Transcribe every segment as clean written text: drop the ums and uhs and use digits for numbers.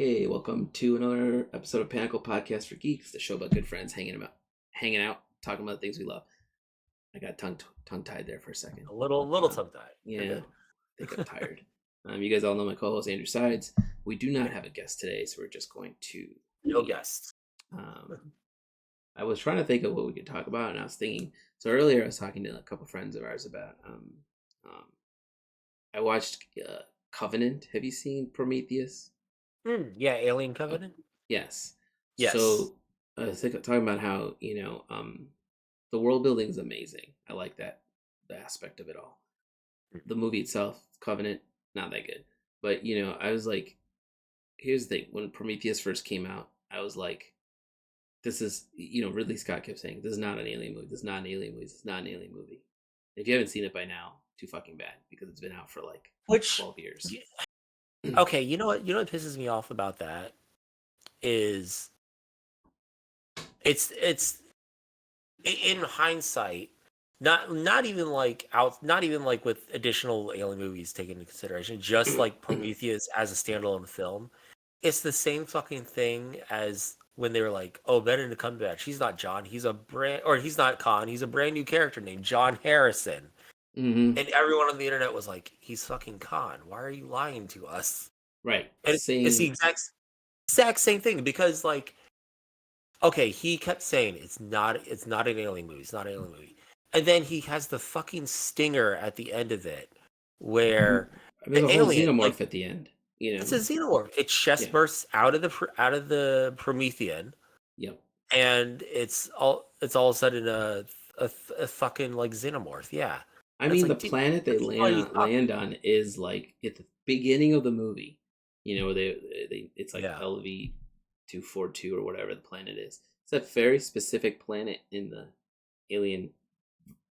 Okay, welcome to another episode of Panakal Podcast for Geeks, the show about good friends hanging out, talking about things we love. I got tongue tied there for a second. A little Um, tongue tied. You're yeah, good. I think I'm tired. You guys all know my co-host Andrew Sides. We do not have a guest today, so we're just going to No wing it. guests. I was trying to think of what we could talk about, and I was thinking. So earlier, I was talking to a couple friends of ours about. I watched Covenant. Have you seen Prometheus? Yeah, Alien Oh, Covenant. yes. Yes. So I was talking about how the world building is amazing. I like the aspect of it all. The movie itself, Covenant, not that good. But I was like, here's the thing: when Prometheus first came out, I was like, this is Ridley Scott kept saying this is not an alien movie. This is not an alien movie. This is not an alien movie. If you haven't seen it by now, too fucking bad because it's been out for like Which 12 years. okay, you know what? You know what pisses me off about that is it's in hindsight, not even like with additional alien movies taken into consideration, just like Prometheus as a standalone film. It's the same fucking thing as when they were like, "Oh, Benedict Cumberbatch, he's not John, he's not Khan, he's a brand new character named John Harrison." Mm-hmm. And everyone on the internet was like, "He's fucking Khan. Why are you lying to us?" Right. And it's the Same. exact same thing because like, okay, he kept saying it's not an alien movie, it's not an alien movie, and then he has the fucking stinger at the end of it where There's a the whole alien, like, xenomorph at the end. it's a xenomorph. Its chest Yeah. bursts out of the Promethean, Yep. and it's all of a sudden a fucking like xenomorph. Yeah, I and it's mean, the like, dude, planet what they the hell are you talking land on is like at the beginning of the movie. Where they it's like Yeah. LV 242 or whatever the planet is. It's a very specific planet in the alien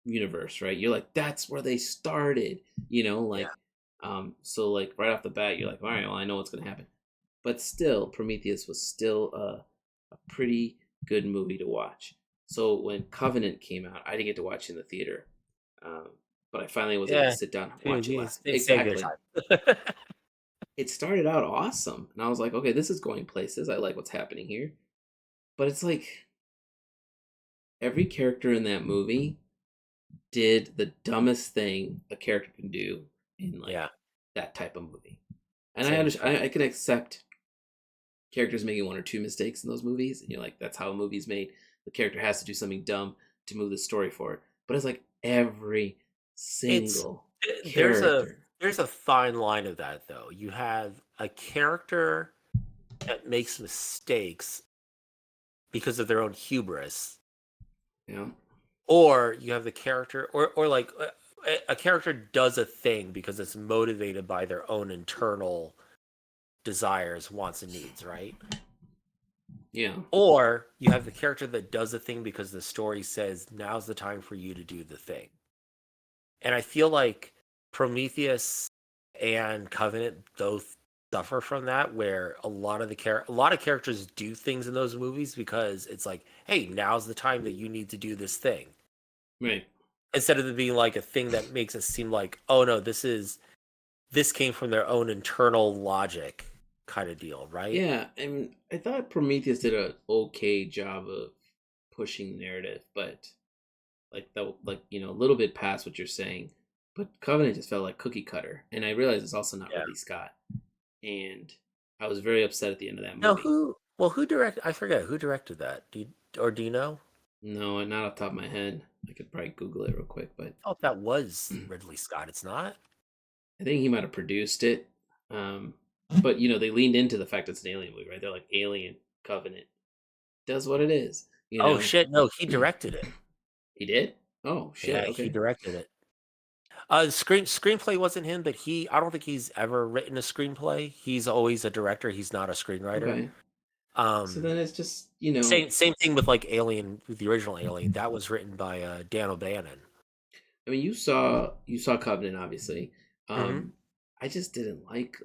universe, right? You're like, that's where they started. Yeah. So like right off the bat, you're like, all right, well, I know what's gonna happen. But still, Prometheus was still a pretty good movie to watch. So when Covenant came out, I didn't get to watch it in the theater, um, but I finally was able to Yeah. sit down and Dude, watch it last. it's a good Exactly. time. It started out awesome, and I was like, okay, this is going places. I like what's happening here. But it's like every character in that movie did the dumbest thing a character can do in like Yeah. that type of movie. And I Same. understand, I can accept characters making one or two mistakes in those movies, and you're like, that's how a movie's made. The character has to do something dumb to move the story forward. But it's like every It's single there's a character. there's a fine line of that though. You have a character that makes mistakes because of their own hubris, You know? or you have the character, or like a character does a thing because it's motivated by their own internal desires, wants, and needs, right? Yeah. Or you have the character that does a thing because the story says now's the time for you to do the thing. And I feel like Prometheus and Covenant both suffer from that, where a lot of characters do things in those movies because it's like, hey, now's the time that you need to do this thing, Right. instead of it being like a thing that makes it seem like, oh no, this came from their own internal logic kind of deal, right? Yeah. And I thought Prometheus did an okay job of pushing the narrative, but like that, like a little bit past what you're saying. But Covenant just felt like cookie cutter, and I realized it's also not Yeah. Ridley Scott, and I was very upset at the end of that Now movie. who directed, I forget who directed that. Do you know? No, not off the top of my head. I could probably Google it real quick, but Oh, that was Ridley Scott. It's not. I think he might have produced it. Um, but they leaned into the fact it's an alien movie, right? They're like Alien Covenant does what it is. Oh shit, no, he directed it. He did. Oh shit. Yeah, he Okay. directed it. The screenplay wasn't him, but I don't think he's ever written a screenplay. He's always a director. He's not a screenwriter. Okay. So Um, then it's just same thing with like Alien, with the original Alien. That was written by Dan O'Bannon. I mean, you saw Covenant, obviously. Hmm. I just didn't like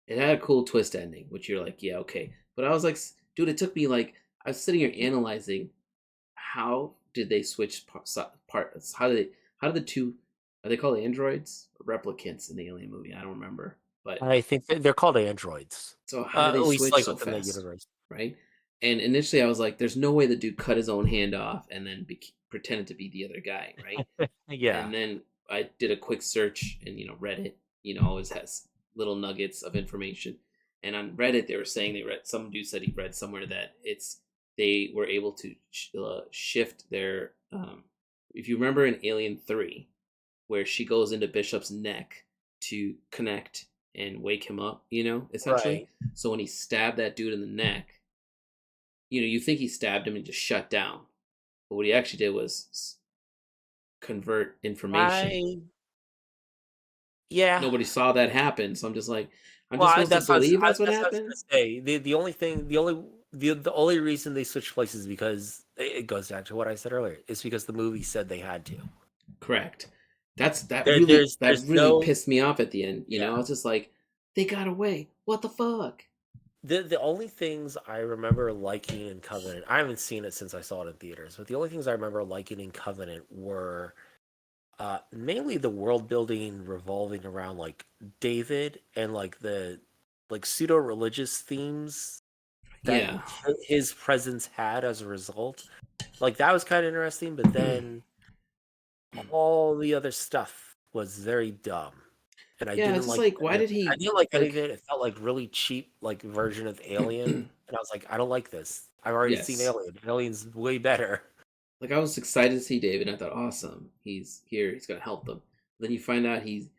it had a cool twist ending, which you're like, yeah, okay. But I was like, dude, it took me like I was sitting here analyzing how did they switch parts? How did the two are they called androids or replicants in the Alien movie? I don't remember. But I think they're called androids, so how did they at least switch like so within the fast, universe. right? And initially I was like, there's no way the dude cut his own hand off and then pretended to be the other guy, right? Yeah, And then I did a quick search and Reddit, always has little nuggets of information. And on Reddit, they were saying some dude said he read somewhere that they were able to shift their. If you remember in Alien 3, where she goes into Bishop's neck to connect and wake him up, essentially. right. So when he stabbed that dude in the neck, you think he stabbed him and just shut down, but what he actually did was convert information. I Yeah. Nobody saw that happen, so I'm Well, just supposed to believe that's what that's what I was happened. gonna say. The only thing, the only reason they switched places is because it goes back to what I said earlier. It's because the movie said they had to. Correct. That There, really that there's really no, pissed me off at the end. I yeah. was just like, they got away. What the fuck? The only things I remember liking in Covenant, I haven't seen it since I saw it in theaters, but the only things I remember liking in Covenant were mainly the world building revolving around like David and like the like pseudo religious themes that Yeah. his presence had as a result. Like that was kind of interesting, but then all the other stuff was very dumb, and I Yeah, didn't it's just like like, any why of did it. I he didn't like any of like? it. It felt like really cheap, like version of Alien, and I was like, I don't like this. I've already seen Yes. Alien. Alien's way better. Like, I was excited to see David. I thought, awesome, he's here. He's gonna help them. Then you find out he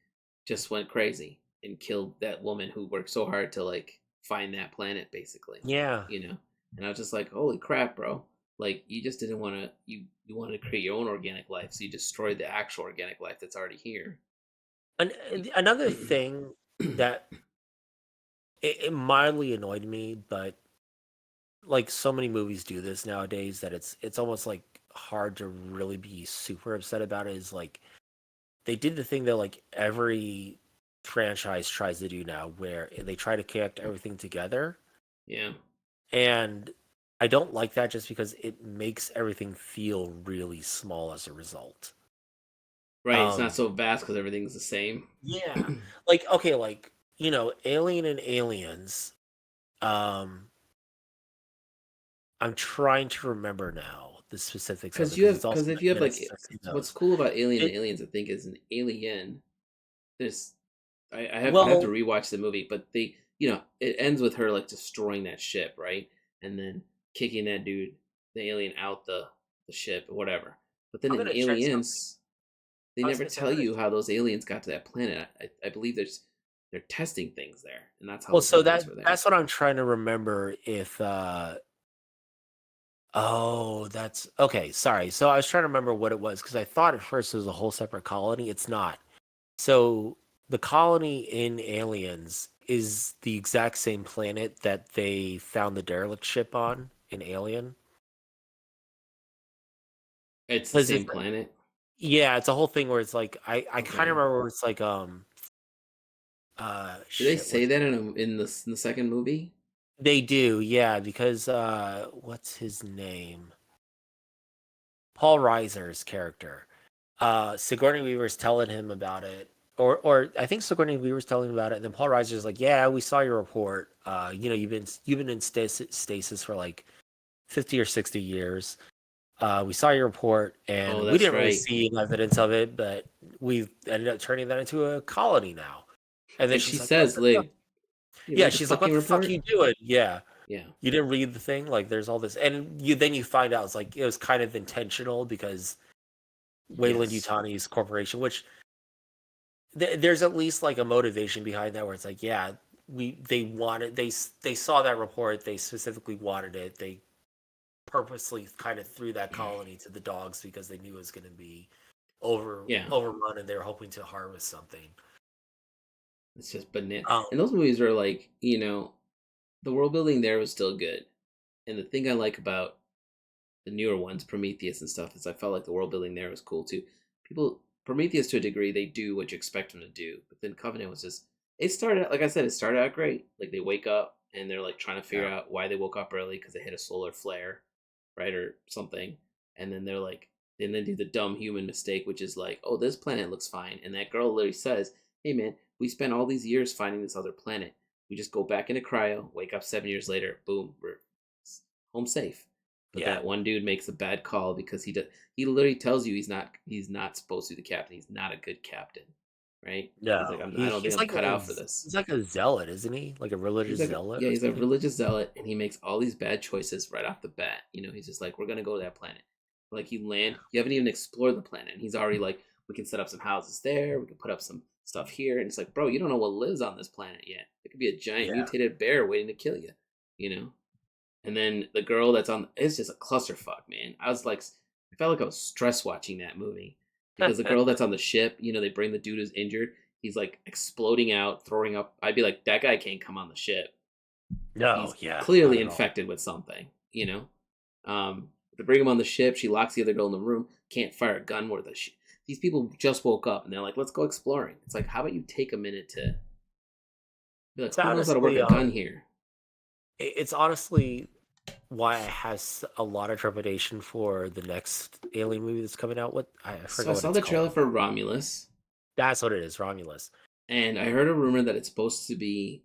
just went crazy and killed that woman who worked so hard to find that planet, basically. Yeah, You know. And I was just like, holy crap, bro! Like, you just didn't want to. You wanted to create your own organic life, so you destroyed the actual organic life that's already here. Another thing that it mildly annoyed me, but like so many movies do this nowadays that it's almost like hard to really be super upset about it is like they did the thing that like every franchise tries to do now where they try to connect everything together, Yeah. and I don't like that just because it makes everything feel really small as a result. Right. It's not um so vast because everything's the same. yeah, like okay, like Alien and Aliens. um I'm trying to remember now the specifics of it because it's Because also if you been have minutes since I've seen what's those. cool about Alien and It Aliens, I think, is an alien. There's I have to Well, rewatch the movie, but it ends with her destroying that ship, right? And then kicking that dude, the alien, out the ship or whatever. But then I'm in gonna check something. Aliens, they I was never gonna say tell you how those aliens got to that planet. I believe they're testing things there, and that's how well, those so aliens were there. that's what I'm trying to remember if oh, that's okay, sorry. So I was trying to remember what it was because I thought at first it was a whole separate colony. It's not. So the colony in Aliens is the exact same planet that they found the derelict ship on in Alien. It's the Because same planet. yeah, it's a whole thing where it's like I kind of Okay. remember where it's like Did they shit, say what's that in the second movie? they do, yeah, because what's his name? Paul Reiser's character. Sigourney Weaver's telling him about it. Or I think Sigourney Weaver's telling him about it, and then Paul Reiser's like, "Yeah, we saw your report. You've been in stasis for like 50 or 60 years. We saw your report, Oh, and we that's didn't really right. see any evidence of it, but we've ended up turning that into a colony now." And then And she she's like, "What says, the fuck?" "Like, you Yeah, read the she's like, "What fucking the fuck are report?" you doing?" Yeah. Yeah. You didn't read the thing? Like there's all this, and you find out it's like it was kind of intentional because Wayland Yes. Yutani's corporation, which there's at least like a motivation behind that where it's like, yeah, they wanted they saw that report, they specifically wanted it, they purposely kind of threw that colony to the dogs because they knew it was going to be Yeah. overrun and they were hoping to harvest something. It's just banana. Um, And those movies are the world building there was still good. And the thing I like about the newer ones, Prometheus and stuff, is I felt like the world building there was cool too. Prometheus to a degree, they do what you expect them to do. But then Covenant was just, it started out, like I said, it started out great. Like, they wake up and they're trying to figure yeah. out why they woke up early because they hit a solar flare, right? Or something. And then then they do the dumb human mistake, which is like, oh, this planet looks fine. And that girl literally says, hey man, We spent all these years finding this other planet. We just go back into cryo, wake up 7 years later, boom, we're home safe. But Yeah. that one dude makes a bad call because he literally tells you he's not supposed to be the captain. He's not a good captain, right? He's like, No, I don't think he's I'm like cut out for this. he's like a zealot, isn't he? Like a He's religious like, zealot yeah, or he's a something. religious zealot, and he makes all these bad choices right off the bat. He's just like, we're gonna go to that planet. Like you land, you haven't even explored the planet, and he's already like, we can set up some houses there. We can put up some stuff here, and it's like, bro, you don't know what lives on this planet yet. It could be a giant Yeah. mutated bear waiting to kill you. You know. And then the girl that's on, it's just a clusterfuck, man. I was like, I felt like I was stress watching that movie because the girl that's on the ship, they bring the dude who's injured. He's like exploding out, throwing up. I'd be like, that guy can't come on the ship. No, He's yeah, not clearly at all. infected with something. They bring him on the ship. She locks the other girl in the room. Can't fire a gun worth of shit. These people just woke up and they're like, let's go exploring. It's like, how about you take a minute to be like, It's who knows how to work honestly, a gun here? it's honestly why I has a lot of trepidation for the next Alien movie that's coming out. What I So I forget what saw it's the called. trailer for Romulus. That's what it is, Romulus. And I heard a rumor that it's supposed to be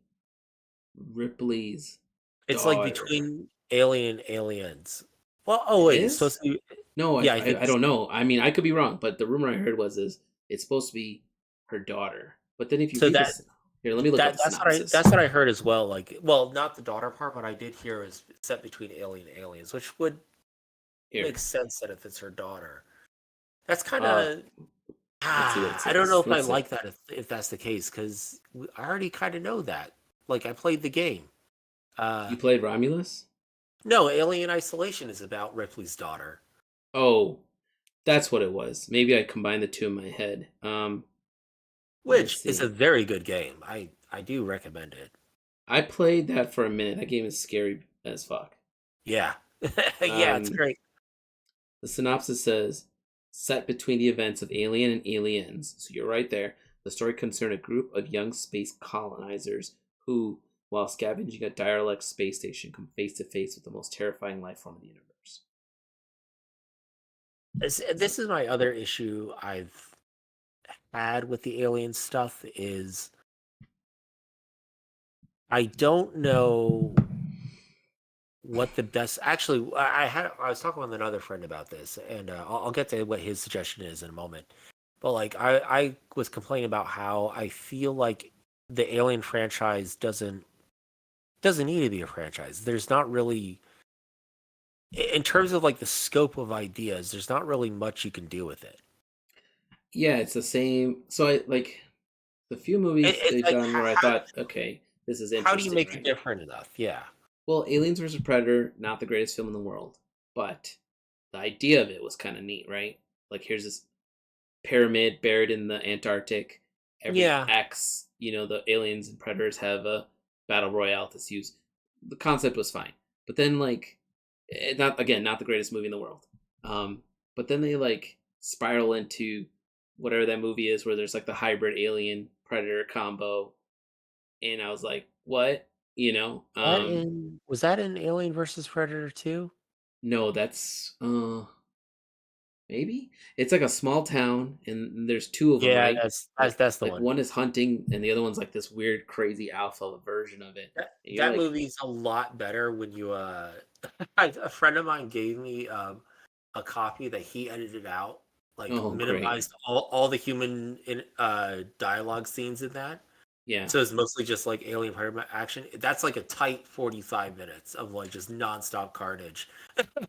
Ripley's It's like daughter. between Alien and Aliens. Well, oh It wait, it's supposed is? to be. No, Yeah, I think I don't know. I mean, I could be wrong, but the rumor I heard is it's supposed to be her daughter. But then if you so. read That this, here, let me look up the synopsis. that's what I heard as well. Like, well, not the daughter part, but I did hear is set between Alien and Aliens, which would make Here, sense that if it's her daughter. That's kind uh, of let's see what it I don't know says. if I Let's see. like that if that's the case because I already kind of know that. Like I played the game. You played Romulus? No, Alien Isolation is about Ripley's daughter, Oh, that's what it was. Maybe I combined the two in my head. Let me which is a see. very good game. I do recommend it. I played that for a minute. That game is scary as fuck. Yeah, yeah, it's Um, great. The synopsis says, set between the events of Alien and Aliens. So you're right there. The story concerned a group of young space colonizers who, while scavenging a derelict space station, come face to face with the most terrifying life form in the universe. This is my other issue I've had with the Alien stuff is I don't know what the best actually I was talking with another friend about this and I'll get to what his suggestion is in a moment but like I was complaining about how I feel like the Alien franchise doesn't need to be a franchise. There's not really in terms of like the scope of ideas there's not really much you can do with it. Yeah, it's the same. So I like the few movies It's they've like done where I thought, okay, this is how do you interesting, make it right? different enough? Yeah. Well, Aliens vs. Predator, not the greatest film in the world, but the idea of it was kind of neat, right? Like, here's this pyramid buried in the Antarctic. Every Yeah. X, the aliens and predators have a battle royale that's used. The concept was fine, but then like, not the greatest movie in the world. Um, but then they like spiral into whatever that movie is, where there's like the hybrid alien predator combo, and I was like, what? You know? Was that in Alien versus Predator 2? No, that's maybe it's like a small town, and there's two of them, Yeah, right? that's the Like one. one is hunting, and the other one's like this weird, crazy alpha version of it. And you're That like, movie's a lot better when you a friend of mine gave me a copy that he edited out, like oh, great, minimized all the human dialogue scenes in that. yeah, So it's mostly just like alien predator action. That's like a tight 45 minutes of like just nonstop carnage.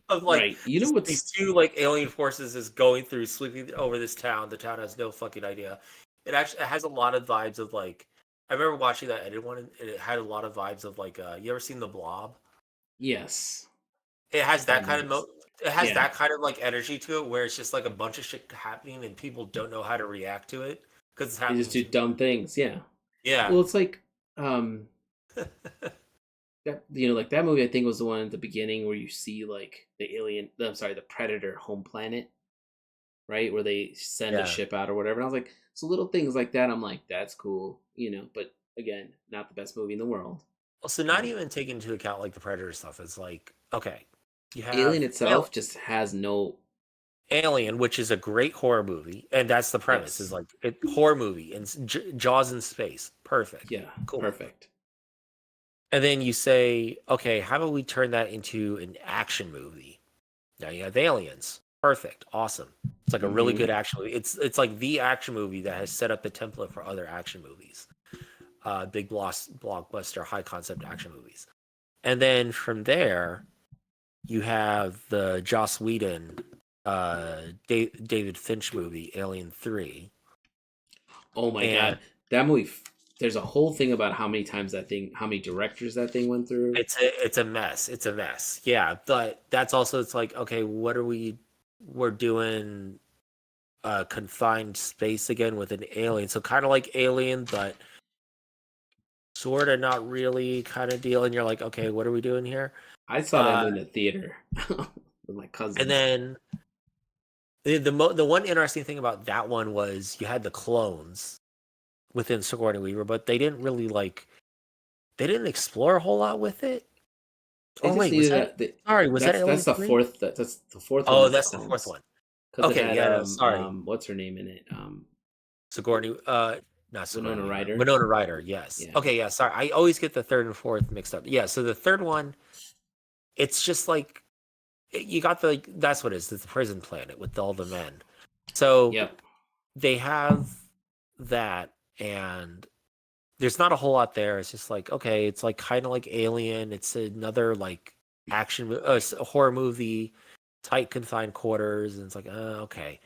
Of like right. You know just these what's two like alien forces is going through sweeping over this town. The town has no fucking idea. It has a lot of vibes of like I remember watching that edit one and it had a lot of vibes of like you ever seen The Blob? yes, It has that kind of nice, it has yeah. that kind of like energy to it where it's just like a bunch of shit happening and people don't know how to react to it because it's They just happening do to dumb things, yeah. yeah. Well, it's like um that like that movie. I think was the one at the beginning where you see like the alien. I'm sorry, the predator home planet, right? Where they send a Yeah. ship out or whatever. And I was like, so little things like that. I'm like, that's cool, But again, not the best movie in the world. Well, so not Um, even taking into account like the predator stuff. It's like okay, you Alien have itself just has no. Alien, which is a great horror movie, and that's the premise, is Yes. like horror movie and Jaws in space. Perfect. Yeah. Cool. Perfect. And then you say, okay, how about we turn that into an action movie? Now you have Aliens. Perfect. Awesome. It's like a really Hmm. good action movie. It's like the action movie that has set up the template for other action movies. Big blockbuster, high concept action movies. And then from there, you have the Joss Whedon, David Finch movie, Alien 3. Oh my And god, that movie. There's a whole thing about how many times that thing, how many directors that thing went through. it's a mess. It's a mess. Yeah, but that's also, it's like, okay, what are we're doing confined space again with an alien. So kind of like Alien, but sort of not really kind of deal. And you're like, okay, what are we doing here? I saw that Uh, movie in the theater with my and cousins. then the one interesting thing about that one was you had the clones within Sigourney Weaver, but they didn't really they didn't explore a whole lot with it. They Or just wait, was needed that a. They, sorry, was that that's Alien the 3? fourth. That's the fourth one Oh, is the that's the fourth clones one. because it Okay, had yeah, no, sorry. what's her name in it Sigourney, not Sigourney Winona Weaver. Ryder. Winona Ryder, yes. Yeah. Okay, yeah, sorry. I always get the third and fourth mixed up. Yeah, so the third one, it's just like you got that's what it is. It's the prison planet with all the men. So Yep. they have that, and there's not a whole lot there. It's just like, okay, it's like kind of like Alien. It's another like a horror movie, tight confined quarters, and it's like, okay.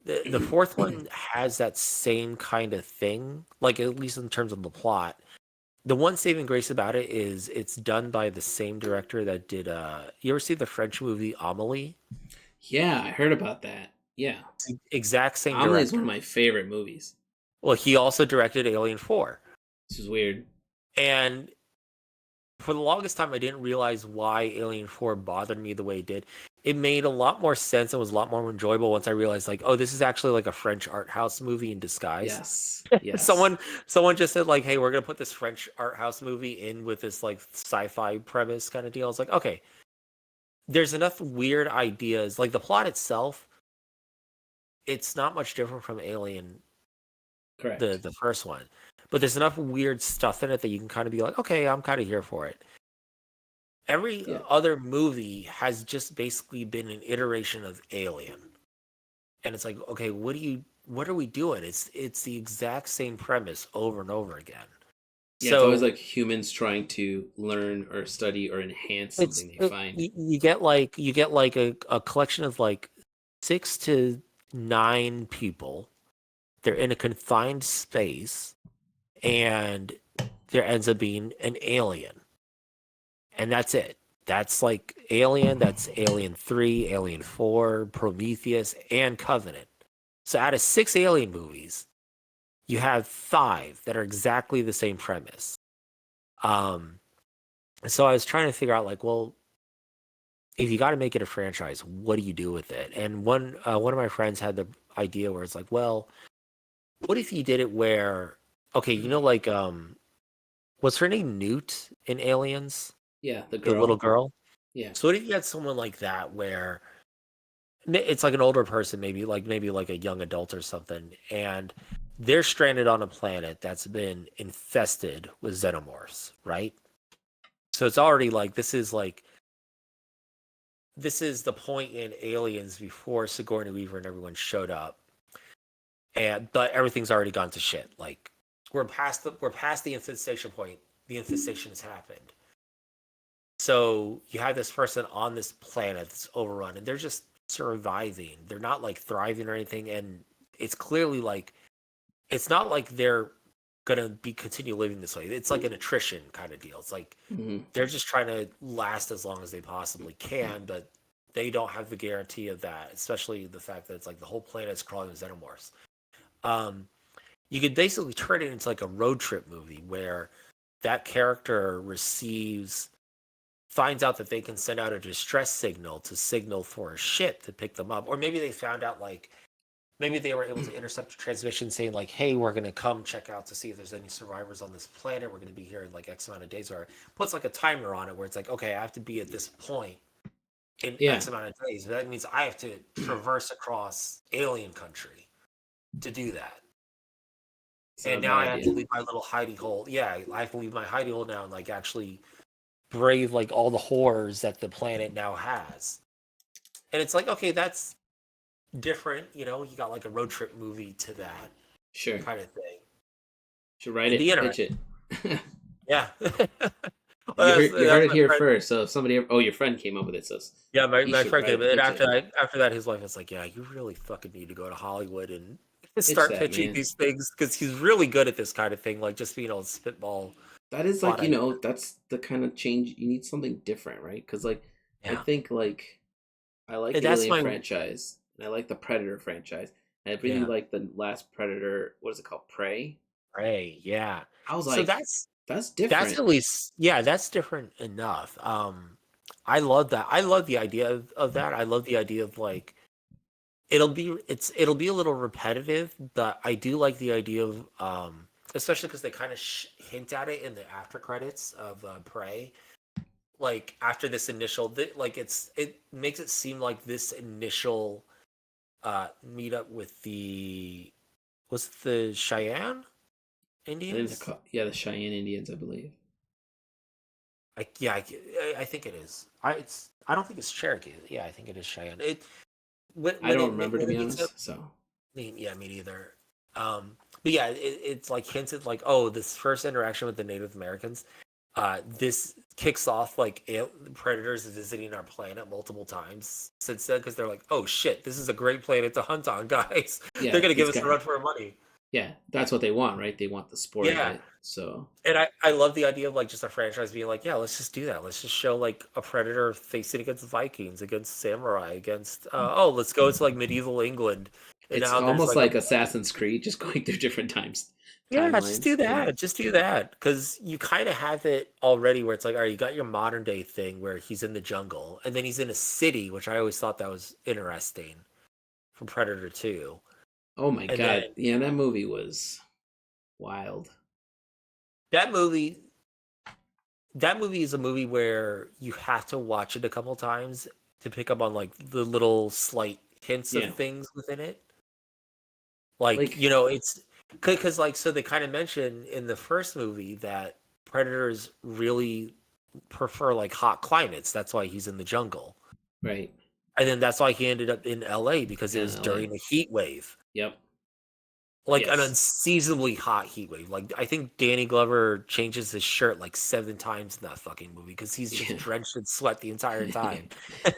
The fourth one has that same kind of thing, like at least in terms of the plot. The one saving grace about it is it's done by the same director that did you ever see the French movie Amelie? Yeah, I heard about that. Yeah, It's the exact same Amelie is one of director. my favorite movies. Well, he also directed Alien 4. This is weird. And for the longest time I didn't realize why Alien 4 bothered me the way it did. It made a lot more sense and was a lot more enjoyable once I realized, like, oh, this is actually like a French art house movie in disguise. Yes. Yes. Someone just said, like, hey, we're gonna put this French art house movie in with this like sci-fi premise kind of deal. It's like, okay, there's enough weird ideas. Like the plot itself, it's not much different from Alien, Correct. the first one. But there's enough weird stuff in it that you can kind of be like, okay, I'm kind of here for it. Every Yeah. other movie has just basically been an iteration of Alien. And it's like, okay, what are we doing? It's the exact same premise over and over again. Yeah, it's always So like humans trying to learn or study or enhance it's something they find. you get like a collection of like 6 to 9 people. They're in a confined space, and there ends up being an alien, and that's it. That's like Alien. That's Alien 3, Alien 4, Prometheus, and Covenant. So out of 6 Alien movies, you have 5 that are exactly the same premise. Um, so I was trying to figure out, like, well, if you got to make it a franchise, what do you do with it? And one of my friends had the idea where it's like, well, what if you did it where, okay, like what's her name, Newt in Aliens, Yeah, the the little girl. girl? Yeah. So what if you had someone like that where it's like an older person, maybe like a young adult or something, and they're stranded on a planet that's been infested with xenomorphs, right? So it's already this is the point in Aliens before Sigourney Weaver and everyone showed up, but everything's already gone to shit. Like we're past the infestation point. The infestation has happened. So you have this person on this planet that's overrun, and they're just surviving. They're not like thriving or anything, and it's clearly like it's not like they're gonna be continue living this way. It's like an attrition kind of deal. It's like Hmm. they're just trying to last as long as they possibly can, but they don't have the guarantee of that, especially the fact that it's like the whole planet is crawling with xenomorphs. Um, you could basically turn it into like a road trip movie where that character finds out that they can send out a distress signal to signal for a ship to pick them up, or maybe they found out like maybe they were able to intercept a transmission saying like, hey, we're going to come check out to see if there's any survivors on this planet, we're going to be here in like X amount of days, or puts like a timer on it where it's like, okay, I have to be at this point in Yeah. X amount of days. That means I have to traverse across alien country to do that. It's not And a now bad I have to idea. leave my little hidey hole. Yeah, I have to leave my hidey hole now and like actually brave like all the horrors that the planet now has. And it's like, okay, that's different. You know, you got like a road trip movie to that Sure. kind of thing. Should write It'd be it, pitch interesting. it. Yeah. You Well, heard that's it my here friend. first. So if somebody oh, your friend came up with it, so Yeah, he my should friend write came it, in. And pitch it. after that, his wife was like, "Yeah, you really fucking need to go to Hollywood and Pitch start that, pitching man. these things because he's really good at this kind of thing, like just being able to spitball That is plot like, ideas." that's the kind of change you need, something different, right? Because like I Yeah, think like I like and the that's Alien my franchise and I like the Predator franchise. And I really yeah. like the last Predator, what is it called? Prey? Right, yeah. I was So like, that's that's different. at least yeah, that's different enough. I love that. I love the idea of that. I love the idea of like it'll be a little repetitive, but I do like the idea of especially because they kind of hint at it in the after credits of Prey. Like after this initial, like it makes it seem like this initial meetup with the was it the Cheyenne I think they're Indians? called, yeah, the Cheyenne Indians, I believe. I think it is. I don't think it's Cherokee. Yeah, I think it is Cheyenne. It I don't remember, to when be it meets up. honest. So Yeah, me neither. But yeah, it's like hinted like, oh, this first interaction with the Native Americans, this kicks off like predators visiting our planet multiple times since then because they're like, oh shit, this is a great planet to hunt on, guys. They're yeah, gonna give these us a guys, run for our money. yeah, that's what they want, right? They want the sport of Yeah, it. So and I love the idea of like just a franchise being like, yeah, let's just do that. Let's just show like a predator facing against Vikings, against samurai, against oh, let's go to like medieval England, and it's now there's almost like a like Assassin's Creed, just going through different yeah, just timelines. do Yeah, that. Just do that because you kind of have it already where it's like, all right, you got your modern day thing where he's in the jungle and then he's in a city, which I always thought that was interesting from Predator 2. oh my And then god, yeah, that movie was wild. that movie that movie is a movie where you have to watch it a couple times to pick up on like the little slight hints of Yeah, things within it. Like, like it's because like so they kind of mention in the first movie that predators really prefer like hot climates. That's why he's in the jungle. right And then that's why he ended up in LA because it in was LA. during a heat wave. Yep. Like an Yes. unseasonably hot heat wave. Like I think Danny Glover changes his shirt like 7 times in that fucking movie because he's just Yeah. drenched in sweat the entire time.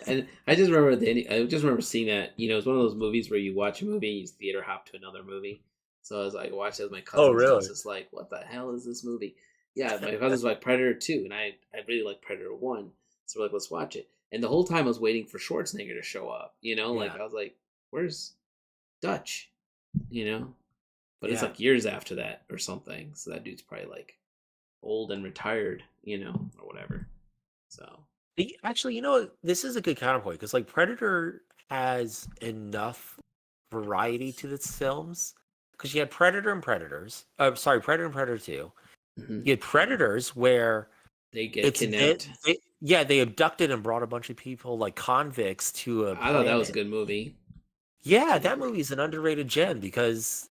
And I just remember I just remember seeing that. It's one of those movies where you watch a movie and you theater hop to another movie. So I was like, watched it at my Oh, cousin's house. really? It's like, what the hell is this movie? Yeah, my cousin's like Predator 2, and I really like Predator 1. So we're like, let's watch it. And the whole time I was waiting for Schwarzenegger to show up. Like Yeah. I was like, where's Dutch? You know? But it's Yeah. like years after that or something. So that dude's probably like old and retired, or whatever. So Actually, this is a good counterpoint because like Predator has enough variety to its films because you had Predator and Predators. Sorry, Predator and Predator 2. mhm. You had Predators where They get it's they, kidnapped. yeah, they abducted and brought a bunch of people like convicts to a I thought that was a planet. good movie. Yeah, Super that great. movie is an underrated gem because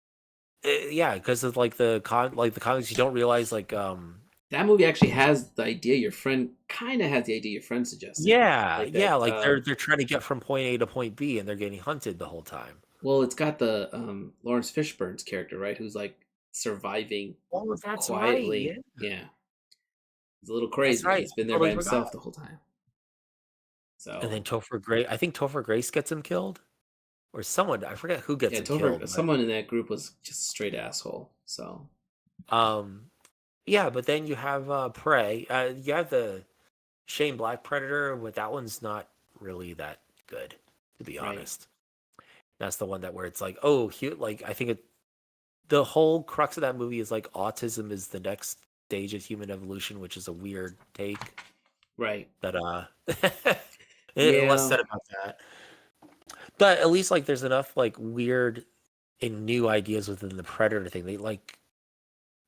yeah, because of like the comics you don't realize like That movie actually has the idea your friend kind of has the idea your friend suggested. yeah, Like yeah, that. like they're trying to get from point A to point B and they're getting hunted the whole time. Well, it's got the Lawrence Fishburne's character, right? Who's like surviving Oh, that's right. Yeah, quietly. Yeah, he's a little that's crazy. right. He's been I there by totally forgot. himself the whole time. And So then Topher Grace, I think Topher Grace gets him killed, or someone. I forget who gets yeah, him Topher, killed, but someone in that group was just a straight asshole. So um, yeah. But then you have Prey. You have the Shane Black Predator, but that one's not really that good, to be right, honest. That's the one that where it's like, oh, like I think the whole crux of that movie is like autism is the next stage of human evolution, which is a weird take. right, But less yeah, said about that. But at least like there's enough like weird and new ideas within the Predator thing. They like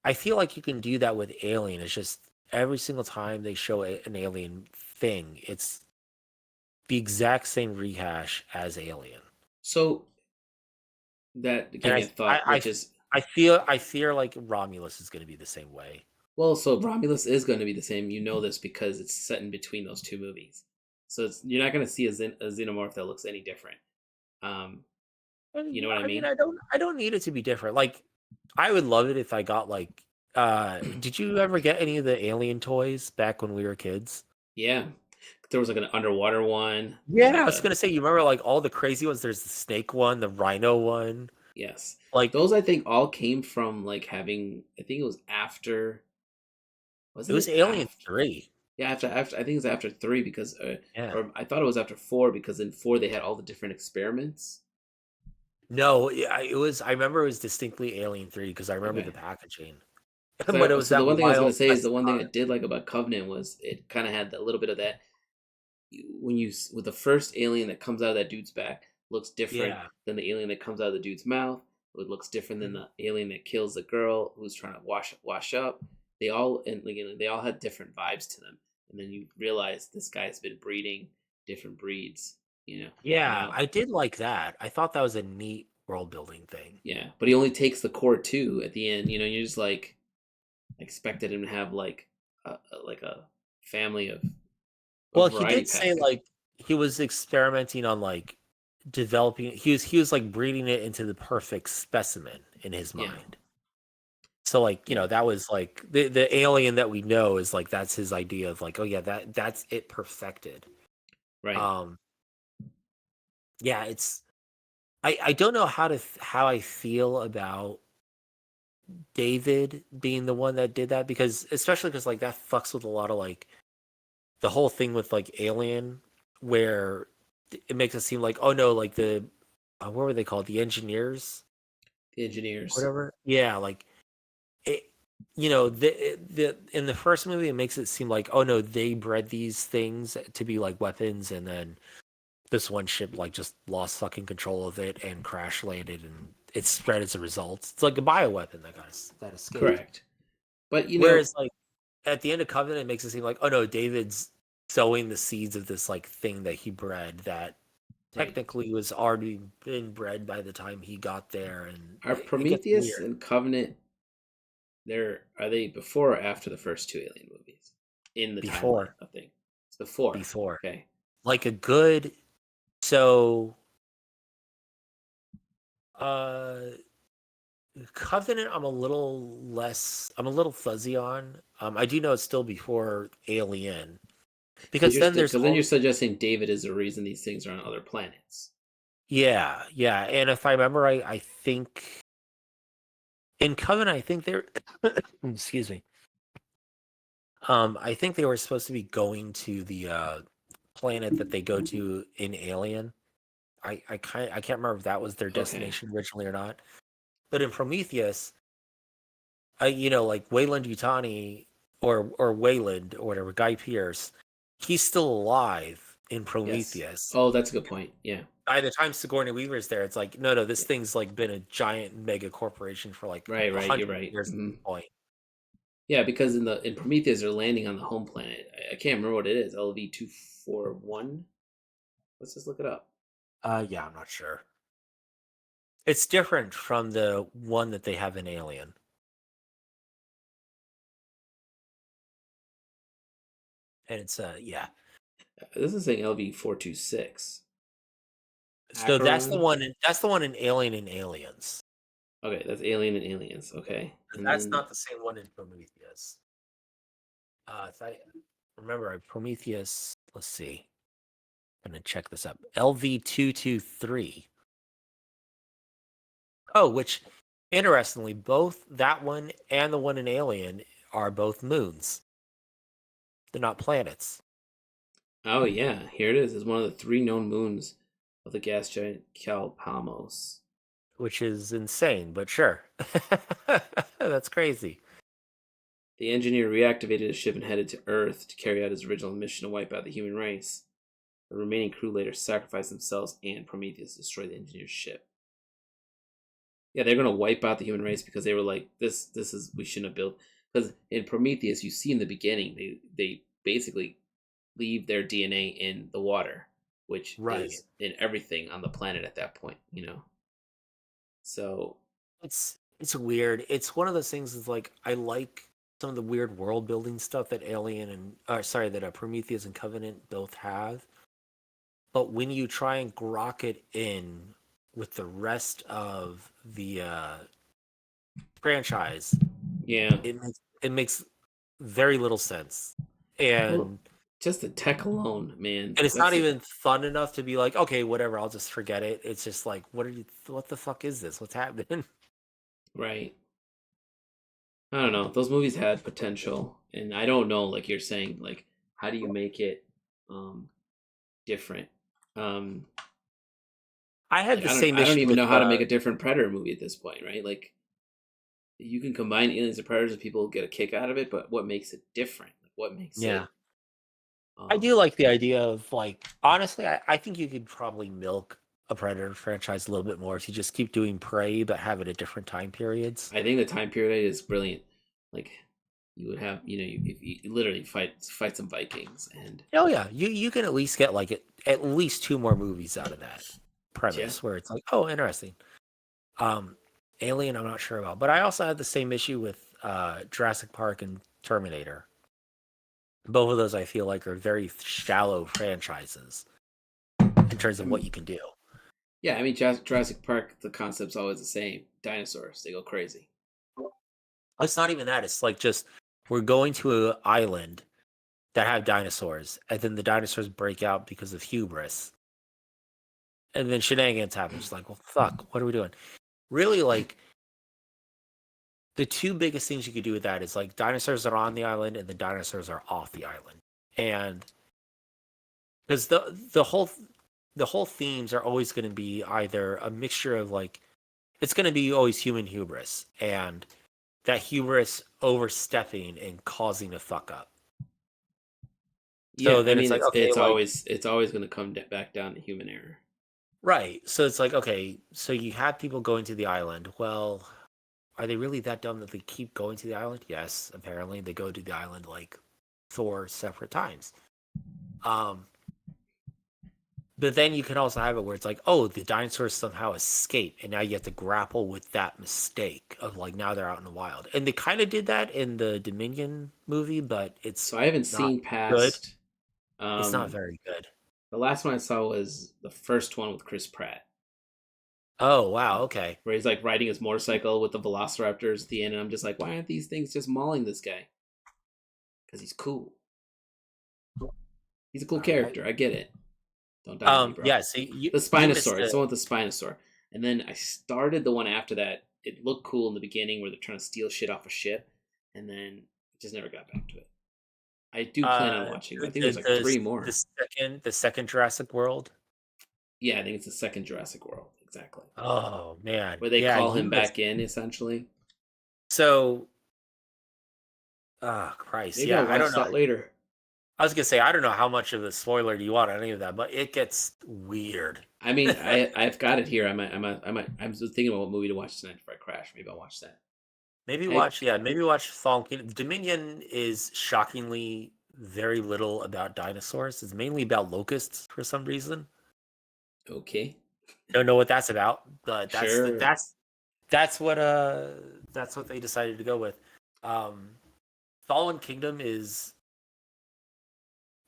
I feel like you can do that with Alien. It's just every single time they show an alien thing, it's the exact same rehash as Alien. So that And gave me a thought, which is, I fear like Romulus is going to be the same way. well, so Romulus is going to be the same. You know this because it's set in between those two movies. So you're not going to see a xenomorph that looks any different. Um, you know what I I mean, mean? I don't need it to be different. Like, I would love it if I got like. Did you ever get any of the Alien toys back when we were kids? Yeah, there was like an underwater one. There's Yeah, I like was a, gonna say, you remember like all the crazy ones? There's the snake one, the rhino one. yes, Like, those I think all came from like having. I think it was after. it Wasn't was it Alien after? 3. Yeah, after I think it's after three because, Yeah. or I thought it was after four because in four they had all the different experiments. No, yeah, it was. I remember it was distinctly Alien 3 because I remember the Okay. packaging, but it So, was so the that one thing I was gonna wild say is the one thing I Pescar. did like about Covenant was it kind of had a little bit of that when you with the first alien that comes out of that dude's back looks different Yeah. than the alien that comes out of the dude's mouth. It looks different than Mhm. the alien that kills the girl who's trying to wash up. They all and like, they all had different vibes to them, and then you realize this guy's been breeding different breeds. Yeah, Now I did like that. I thought that was a neat world building thing. yeah, but he only takes the core two at the end. You're just like expected him to have like like a family of a Well, he variety did say pack. like he was experimenting on like developing. He was like breeding it into the perfect specimen in his Yeah, mind. So like, yeah, that was like the alien that we know is like that's his idea of like, oh yeah, that's it perfected. right. Um yeah, I don't know how I feel about David being the one that did that because especially because like that fucks with a lot of like the whole thing with like Alien where it makes it seem like oh no like the what were they called, the engineers The engineers. whatever, yeah, like it, the in the first movie it makes it seem like oh no they bred these things to be like weapons and then this one ship like just lost fucking control of it and crash landed and it spread as a result. It's like a bioweapon that escaped. Correct. But Whereas like at the end of Covenant, it makes it seem like oh no, David's sowing the seeds of this like thing that he bred that right. technically was already been bred by the time he got there, and Are it gets Prometheus weird. and Covenant are they before or after the first two Alien movies in the timeline Before, of things? It's before. before, Okay. like a good so uh Covenant, I'm a little fuzzy on. I do know it's still before Alien because then there's Because then you're all suggesting David is the reason these things are on other planets. yeah, yeah. And if I remember right, I think in Covenant, I think they're excuse me. I think they were supposed to be going to the planet that they go to in Alien. I can't remember if that was their Okay. destination originally or not. But in Prometheus, like Wayland Yutani or Wayland or whatever, Guy Pearce, he's still alive in Yes. Prometheus. Oh, that's a good point. Yeah. By the time Sigourney Weaver's there, it's like, no, this Yeah. thing's like been a giant mega corporation for like Right. a Right. You're hundred right. years at this point. Yeah, because in Prometheus they're landing on the home planet. I can't remember what it is. LV-241. Let's just look it up. Yeah, I'm not sure. It's different from the one that they have in Alien, and it's yeah. This is saying LV-426. So that's the Acheron. one. That's the one in Alien and Aliens. Okay, that's Alien and Aliens. Okay, and That's then not the same one in Prometheus. If I remember, Prometheus. Let's see. I'm gonna check this up. LV-223. Oh, which interestingly, both that one and the one in Alien are both moons. They're not planets, oh yeah, here it is. It's one of the three known moons of the gas giant Calpamos. which is insane, but sure. That's crazy. The engineer reactivated his ship and headed to Earth to carry out his original mission to wipe out the human race. The remaining crew later sacrificed themselves, and Prometheus destroyed the engineer's ship. Yeah, they're gonna wipe out the human race because they were like, this is we shouldn't have built. Because in Prometheus, you see in the beginning, they basically leave their DNA in the water. which Right. is in everything on the planet at that point, you know. So It's weird. It's one of those things is like I like some of the weird world building stuff that Alien and sorry, that Prometheus and Covenant both have. But when you try and grok it in with the rest of the franchise, yeah, it makes very little sense. well, And just the tech alone, man. and it's not That's even fun enough to be like, okay, whatever, I'll just forget it. It's just like, what the fuck is this? What's happening? right. I don't know. Those movies had potential, and I don't know. Like you're saying, like how do you make it um different? Um, I had like the same I don't issue even with know how to make a different Predator movie at this point, right? Like you can combine aliens and predators and people get a kick out of it, but what makes it different? Like what makes yeah. it I um do like the idea of like honestly, I think you could probably milk a Predator franchise a little bit more if you just keep doing Prey but have it at different time periods. I think the time period is brilliant. Like you would have, you know, if you literally fight some Vikings and Oh yeah, you can at least get like at least two more movies out of that yeah. premise where it's like, oh, interesting. Um, Alien, I'm not sure about, but I also had the same issue with Jurassic Park and Terminator. Both of those I feel like are very shallow franchises in terms I of what mean, you can do. yeah, I mean Jurassic Park, the concept's always the same. Dinosaurs, they go crazy. It's not even that. It's like just we're going to an island that have dinosaurs, and then the dinosaurs break out because of hubris, and then shenanigans happen. It's like, well, fuck, what are we doing? Really, like the two biggest things you could do with that is like dinosaurs are on the island and the dinosaurs are off the island, and because the whole themes are always going to be either a mixture of like it's going to be always human hubris and that hubris overstepping and causing a fuck up. Yeah, So I then it's mean like, okay, like, it's always going to come back down to human error. right. So it's like, okay, so you have people going to the island. Well, are they really that dumb that they keep going to the island? Yes, apparently they go to the island like 4 separate times. Um, but then you can also have it where it's like, oh, the dinosaurs somehow escape, and now you have to grapple with that mistake of like now they're out in the wild. And they kind of did that in the Dominion movie, but it's So I haven't not seen good. past It's not um very good. the last one I saw was the first one with Chris Pratt. Oh wow, okay. Where he's like riding his motorcycle with the velociraptors at the end, and I'm just like, why aren't these things just mauling this guy? Because he's cool. He's a cool All right. character. I get it. Don't die on me, bro. Yeah. So The you missed Spinosaur. It's it. the one with the Spinosaur. And then I started the one after that. It looked cool in the beginning where they're trying to steal shit off a ship, and then just never got back to it. I do plan on watching, but I think there's like three more. The second Jurassic World. Yeah, I think it's the second Jurassic World. Exactly. Oh man, Where they yeah, call you him missed. back in, essentially. So, ah, Christ, Maybe yeah, I'll I don't watch know. that later. I was gonna say I don't know how much of a spoiler do you want on any of that, but it gets weird. I mean, I've got it here. I'm just thinking about what movie to watch tonight before I crash. Maybe I'll watch that. I Maybe watch Fallen Kingdom. Dominion is shockingly very little about dinosaurs. It's mainly about locusts for some reason. okay, Don't know what that's about, but sure. that's what that's what they decided to go with. Um, Fallen Kingdom is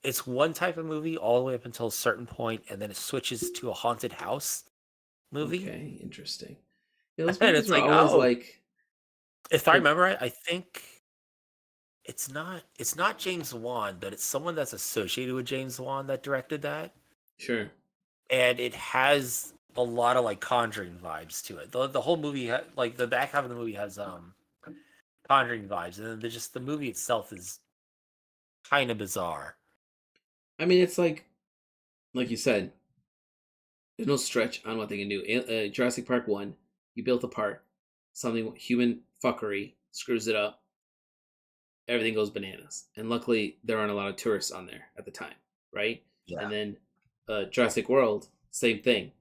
it's one type of movie all the way up until a certain point, and then it switches to a haunted house movie, Okay, interesting. Yeah, those and movies it's were like, always oh, like if I like remember right, I think it's not James Wan, but it's someone that's associated with James Wan that directed that, sure. and it has a lot of like Conjuring vibes to it. The whole movie, like the back half of the movie, has Conjuring vibes, and then just the movie itself is kind of bizarre. I mean, it's like you said, there's no stretch on what they can do. Jurassic Park 1, you built a park, something human fuckery screws it up, everything goes bananas. And luckily, there aren't a lot of tourists on there at the time, right? Yeah, And then Jurassic World, same thing.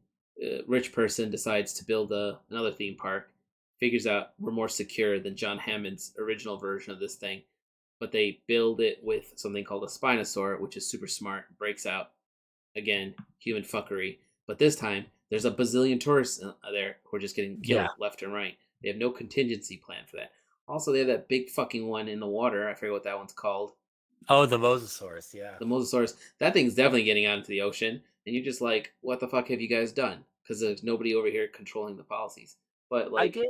Rich person decides to build another theme park, figures out we're more secure than John Hammond's original version of this thing, but they build it with something called a Spinosaur, which is super smart, breaks out, again, human fuckery. But this time, there's a bazillion tourists there who are just getting Yeah. killed left and right. They have no contingency plan for that. Also, they have that big fucking one in the water. I forget what that one's called. Oh, the Mosasaurus. Yeah. The Mosasaurus. That thing's definitely getting out into the ocean. And you're just like, what the fuck have you guys done? Because there's nobody over here controlling the policies. But, I like, did.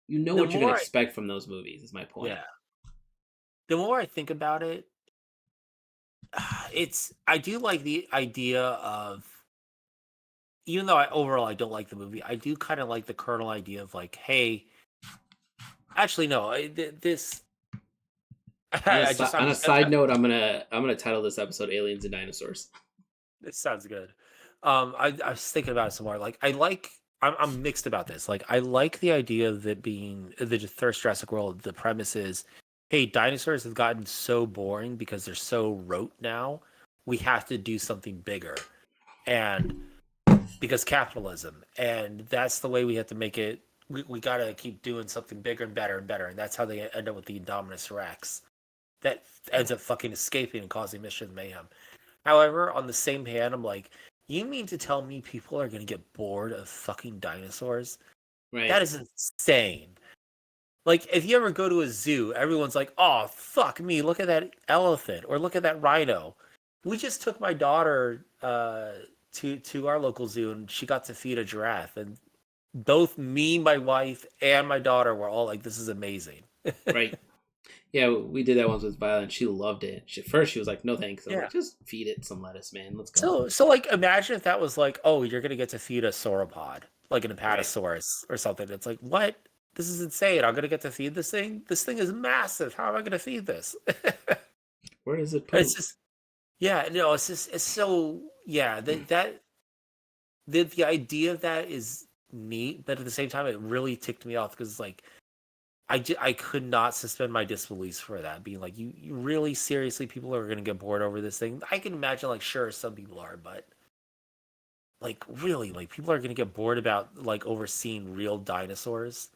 you know The what you're going more to I, expect from those movies, is my point. yeah, the more I think about it, I do like the idea of, even though overall I don't like the movie, I do kind of like the kernel idea of like, hey, actually no, this I just I'm On a just side note, I'm gonna title this episode "Aliens and Dinosaurs." It sounds good. I was thinking about it some more. Like, I'm mixed about this. Like, I like the idea of it being the first Jurassic World. The premise is, hey, dinosaurs have gotten so boring because they're so rote now. We have to do something bigger, and because capitalism, and that's the way we have to make it. We got to keep doing something bigger and better, and that's how they end up with the Indominus Rex that ends up fucking escaping and causing mission mayhem. However, on the same hand, I'm like, you mean to tell me people are going to get bored of fucking dinosaurs? That Right. is insane. Like, if you ever go to a zoo, everyone's like, oh, fuck me, look at that elephant or look at that rhino. We just took my daughter to our local zoo and she got to feed a giraffe. And both me, my wife, and my daughter were all like, this is amazing. Right. Yeah, we did that once with Violet. She loved it. At first, she was like, "No thanks." I was Yeah. like, "Just feed it some lettuce, man. Let's go." So like imagine if that was like, oh, you're gonna get to feed a sauropod, like an Right. apatosaurus or something. It's like, what? This is insane. I'm gonna get to feed this thing. This thing is massive. How am I gonna feed this? Where does it It's poop? just yeah, no, it's so yeah, the idea of that is neat, but at the same time it really ticked me off because like I could not suspend my disbelief for that, being like, you really seriously people are gonna get bored over this thing. I can imagine like sure some people are, but like really, like people are gonna get bored about like overseeing real dinosaurs.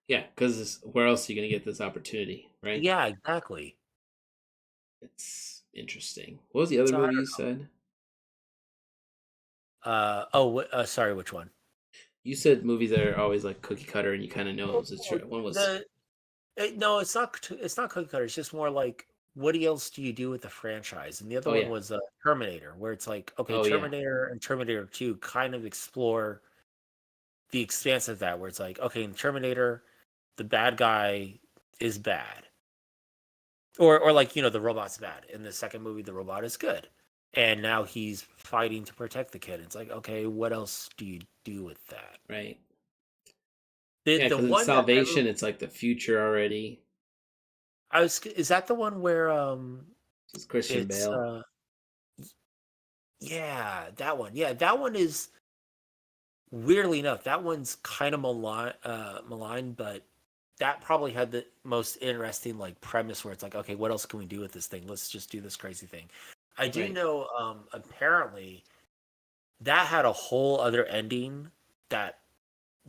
Yeah, because where else are you gonna get this opportunity, right? Yeah, exactly. It's interesting. What was the other So I movie you don't said? know. Oh, sorry, which one? You said movies that are always like cookie cutter, and you kind of know Oh, it was a true. One was. the no, it's not cookie cutter. It's just more like what else do you do with the franchise? And the other Oh one yeah. was Terminator, where it's like okay, Oh yeah. Terminator and Terminator 2 kind of explore the expanse of that, where it's like okay, in Terminator, the bad guy is bad. Or like the robot's bad. In the second movie, the robot is good, and now he's fighting to protect the kid. It's like, okay, what else do you do with that? Right. Yeah, The because in one that never, Salvation, it's like the future already. I was, is that the one where It's Christian it's Bale. yeah, that one. Yeah, that one is weirdly enough, that one's kind of maligned, but that probably had the most interesting like premise where it's like, okay, what else can we do with this thing? Let's just do this crazy thing. I do Right. know apparently that had a whole other ending that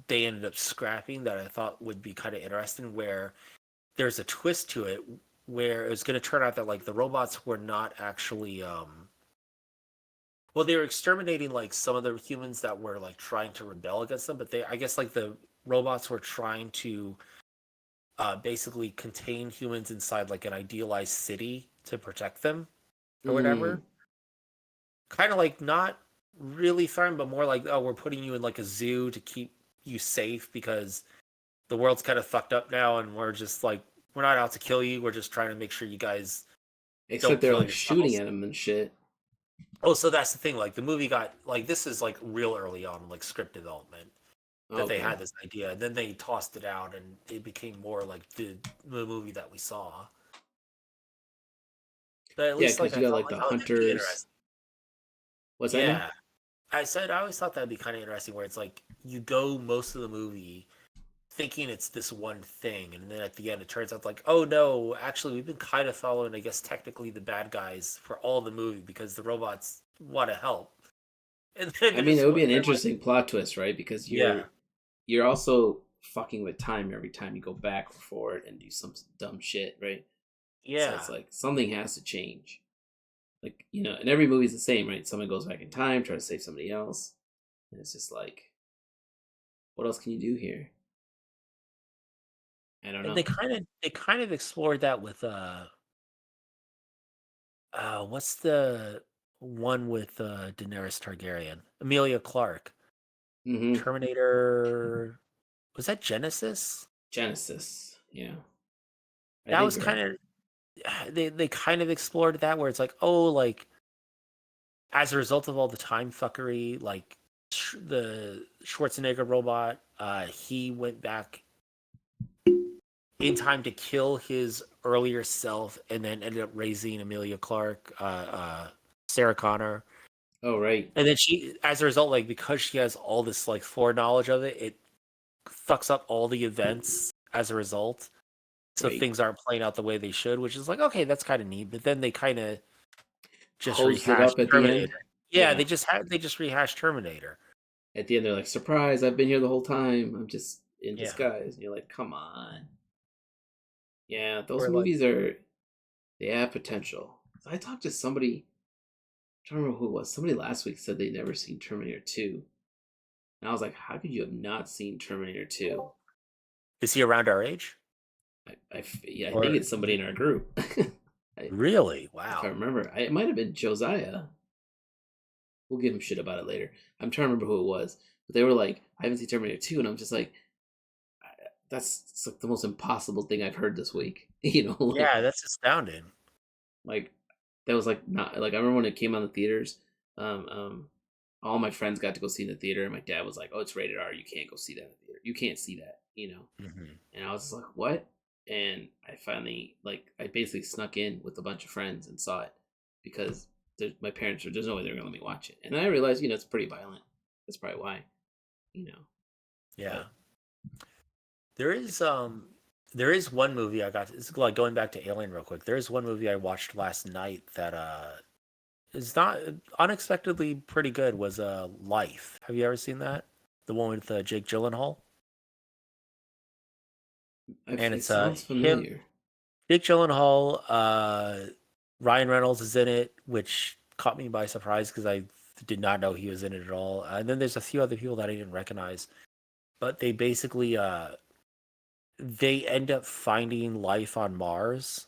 they ended up scrapping that I thought would be kind of interesting where there's a twist to it where it was going to turn out that like the robots were not actually well they were exterminating like some of the humans that were like trying to rebel against them but they I guess like the robots were trying to basically contain humans inside like an idealized city to protect them or Mm, whatever kind of like not really fun, but more like, oh, we're putting you in like a zoo to keep you safe because the world's kind of fucked up now, and we're just like, we're not out to kill you. We're just trying to make sure you guys except don't they're kill like shooting yourselves. at him and shit. Oh, so that's the thing. Like the movie got like this is like real early on, like script development that they Okay. had this idea, and then they tossed it out, and it became more like the movie that we saw. But at Yeah, least like because you I got thought like like, the oh, that'd be hunters. interesting. What's that now? Yeah, I said I always thought that'd be kind of interesting, where it's like you go most of the movie thinking it's this one thing, and then at the end it turns out like, oh no, actually we've been kind of following, I guess technically the bad guys for all the movie because the robots want to help, and then I mean, it there's would be an they're like, interesting plot twist, right? Because yeah, you're also fucking with time every time you go back or forward and do some dumb shit, right? So it's yeah, like something has to change. like and every movie's the same, right? Someone goes back in time, tries to save somebody else, and it's just like, what else can you do here? I don't And know. they kind of explored that with what's the one with Daenerys Targaryen? Amelia Clark. Hmm. Terminator, was that Genesis? Genesis, yeah, I That think was you're kind right. of they kind of explored that where it's like, oh, like as a result of all the time fuckery, like the Schwarzenegger robot, he went back in time to kill his earlier self, and then ended up raising Amelia Clark, Sarah Connor, Oh, right, and then she, as a result, like because she has all this like foreknowledge of it, it fucks up all the events as a result. So right. things aren't playing out the way they should, which is like, okay, that's kind of neat. But then they kind of just Hosed it rehashed up at the end. Terminator. Yeah, Yeah, they just rehashed Terminator. at the end they're like, surprise! I've been here the whole time. I'm just in Yeah, disguise. And you're like, come on. Yeah, those or like, movies are they have potential. I talked to somebody. I don't remember who it was. Somebody last week said they'd never seen Terminator 2. And I was like, how could you have not seen Terminator 2? is he around our age? Yeah, I think Or it's somebody in our group. I, really? if I Wow. remember, it might have been Josiah. We'll give him shit about it later. I'm trying to remember who it was. But they were like, I haven't seen Terminator 2. And I'm just like, that's like the most impossible thing I've heard this week. Yeah, that's astounding. Like that was like not like I remember when it came out in the theaters. Um, um, all my friends got to go see it in the theater, and my dad was like, "Oh, it's rated R. You can't go see that in the theater. You can't see that." Hmm. And I was just like, "What?" And I finally I basically snuck in with a bunch of friends and saw it because my parents were there's no way they're gonna let me watch it. And I realized it's pretty violent. That's probably why, you know. Yeah. But There is there is one movie I got. It's like going back to Alien real quick. There is one movie I watched last night that is not unexpectedly pretty good. Was Life. Have you ever seen that? The one with Jake Gyllenhaal, and it it's sounds him, familiar. Jake Gyllenhaal, Ryan Reynolds is in it, which caught me by surprise because I did not know he was in it at all. And then there's a few other people that I didn't recognize, but they basically they end up finding life on Mars,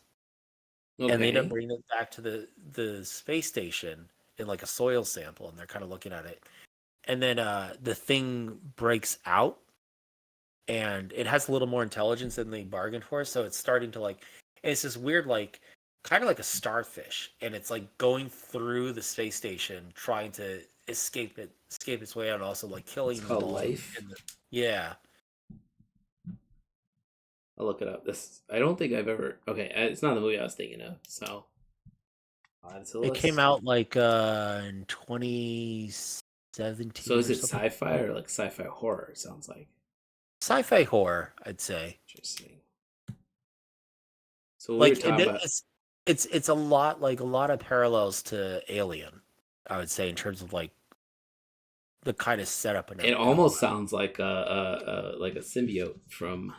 and they end up Okay. bringing it back to the space station in like a soil sample, and they're kind of looking at it, and then the thing breaks out, and it has a little more intelligence than they bargained for, so it's starting to like, and it's this weird like kind of like a starfish, and it's like going through the space station trying to escape its way out, and also like It's killing them called all Life. in the, yeah. I'll look it up. This I don't think I've ever. Okay, it's not the movie I was thinking of. So I'll add it to the It came list. out like in So 2017 is or it something. sci-fi or like sci-fi horror? It sounds like Sci-fi horror, I'd say. interesting. So we were Like talking about. it's a lot, like a lot of parallels to Alien, I would say, in terms of like the kind of setup It and all almost that. sounds like a symbiote from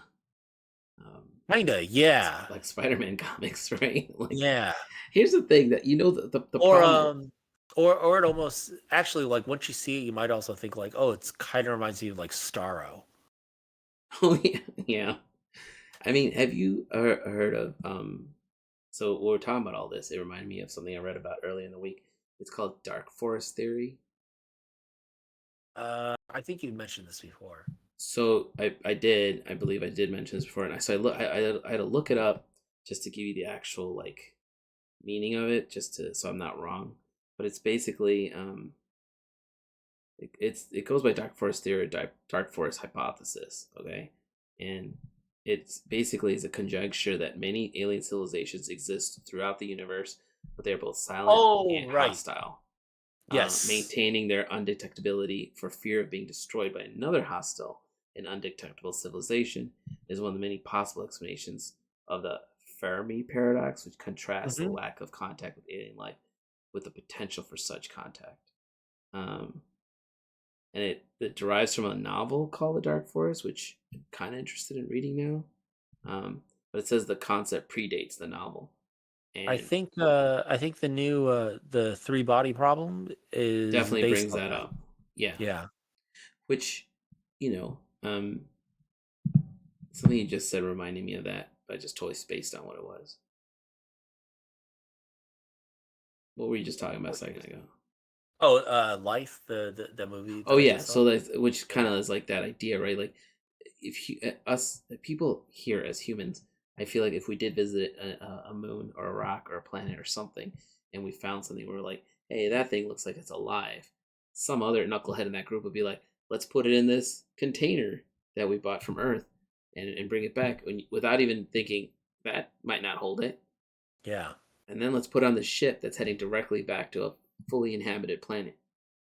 um, Kinda, yeah. like Spider-Man comics, right? Like, Yeah. here's the thing that the Or problem. or it almost actually, like once you see it, you might also think like, oh, it's kind of reminds me of like Starro. Oh yeah, yeah. I mean, have you heard of So when we're talking about all this, it reminded me of something I read about earlier in the week. It's called dark forest theory. I think you mentioned this before. So I believe I did mention this before, and I had to look it up just to give you the actual like meaning of it, just to so I'm not wrong. But it's basically it goes by dark forest theory, dark forest hypothesis. Okay, and it's basically is a conjecture that many alien civilizations exist throughout the universe, but they're both silent Oh, and right. hostile, Yes. maintaining their undetectability for fear of being destroyed by another hostile and undetectable civilization is one of the many possible explanations of the Fermi paradox, which contrasts the Hmm. lack of contact with alien life with the potential for such contact. Um, and it derives from a novel called The Dark Forest, which I'm kind of interested in reading now. But it says the concept predates the novel. And I think the new the three body problem is definitely based brings on that that. up. Yeah, Yeah. which you know, something you just said reminded me of that, but I just totally spaced on what it was. What were you just talking about a second ago? Oh, Life, the movie Oh that I yeah, just saw. so that which kind Yeah. of is like that idea, right? Like if us people here as humans, I feel like if we did visit a moon or a rock or a planet or something, and we found something, we're like, hey, that thing looks like it's alive. Some other knucklehead in that group would be like, let's put it in this container that we bought from Earth, and bring it back, without even thinking that might not hold it, Yeah. and then let's put on the ship that's heading directly back to a fully inhabited planet.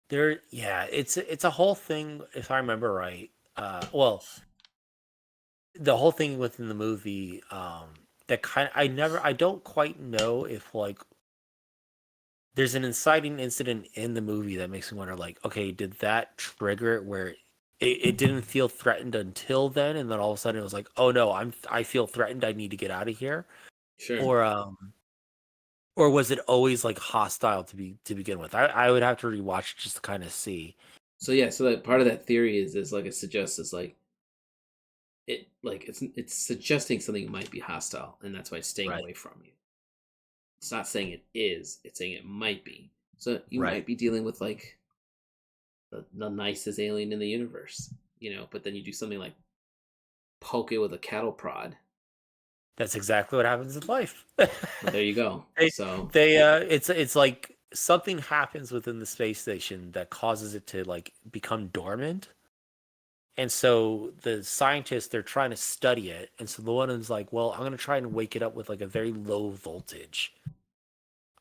There, yeah, it's a whole thing if I remember right. Well, the whole thing within the movie that I don't quite know if like there's an inciting incident in the movie that makes me wonder like, okay, did that trigger it where it didn't feel threatened until then and then all of a sudden it was like, "Oh no, I feel threatened. I need to get out of here." Sure. Or or was it always like hostile to begin with? I would have to rewatch it just to kind of see. So yeah, so that part of that theory is like it suggests is like it's suggesting something might be hostile, and that's why it's staying Right. away from you. It's not saying it is; it's saying it might be. So you Right. might be dealing with like the nicest alien in the universe, But then you do something like poke it with a cattle prod. That's exactly what happens in life. But there you go. they So it's like something happens within the space station that causes it to like become dormant. And so the scientists they're trying to study it. And so the one is like, well, I'm gonna try and wake it up with like a very low voltage.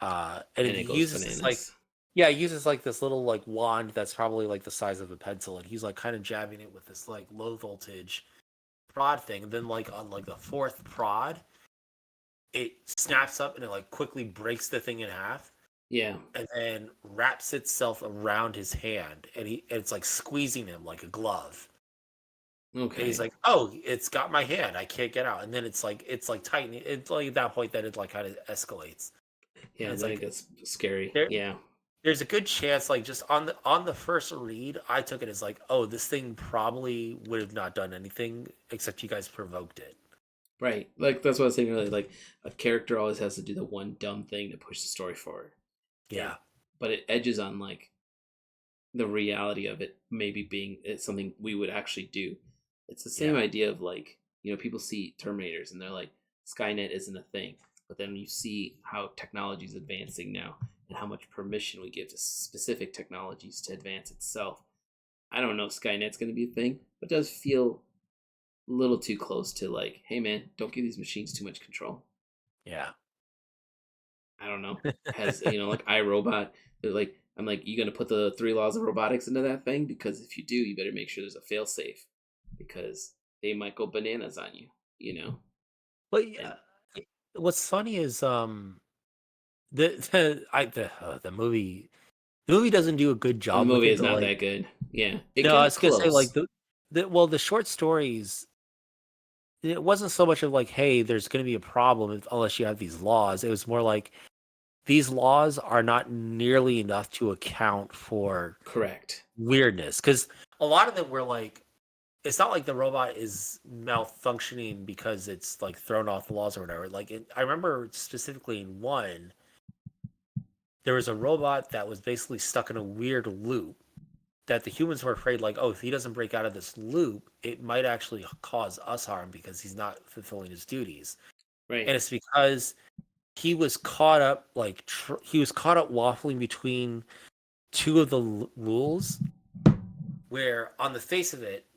And and he it goes uses this like bananas. yeah, he uses like this little like wand that's probably like the size of a pencil, and he's like kind of jabbing it with this like low voltage prod thing. And then like on like the fourth prod, it snaps up and it like quickly breaks the thing in half Yeah. and then wraps itself around his hand and it's like squeezing him like a glove. And he's Okay. like, "Oh, it's got my hand. I can't get out." And then it's like tightening. It's like at that point that it like kind of escalates. And Yeah. it's Then it like gets scary. there Yeah. there's a good chance like just on the first read, I took it as like, "Oh, this thing probably would have not done anything except you guys provoked it." Right. Like that's what I was saying earlier. Like a character always has to do the one dumb thing to push the story forward. And Yeah. but it edges on like the reality of it maybe being it's something we would actually do. It's the same Yeah. idea of like, people see Terminators and they're like, Skynet isn't a thing. But then you see how technology is advancing now and how much permission we give to specific technologies to advance itself. I don't know if Skynet's going to be a thing, but it does feel a little too close to like, hey man, don't give these machines too much control. Yeah. I don't know. Has like iRobot? They're like, I'm like, you gonna put the three laws of robotics into that thing? Because if you do, you better make sure there's a fail safe, because they might go bananas on you. You know. But And yeah, what's funny is the movie doesn't do a good the job with movie it. is The not like that good. Yeah, it no, I got was gonna say like close. the well the short stories. It wasn't so much of like, hey, there's going to be a problem unless you have these laws. It was more like these laws are not nearly enough to account for Correct. weirdness because a lot of them were like it's not like the robot is malfunctioning because it's like thrown off the laws or whatever. I remember specifically in one, there was a robot that was basically stuck in a weird loop that the humans were afraid, like, oh, if he doesn't break out of this loop, it might actually cause us harm because he's not fulfilling his duties. And Right. it's because he was caught up, like, he was caught up waffling between two of the rules, where on the face of it,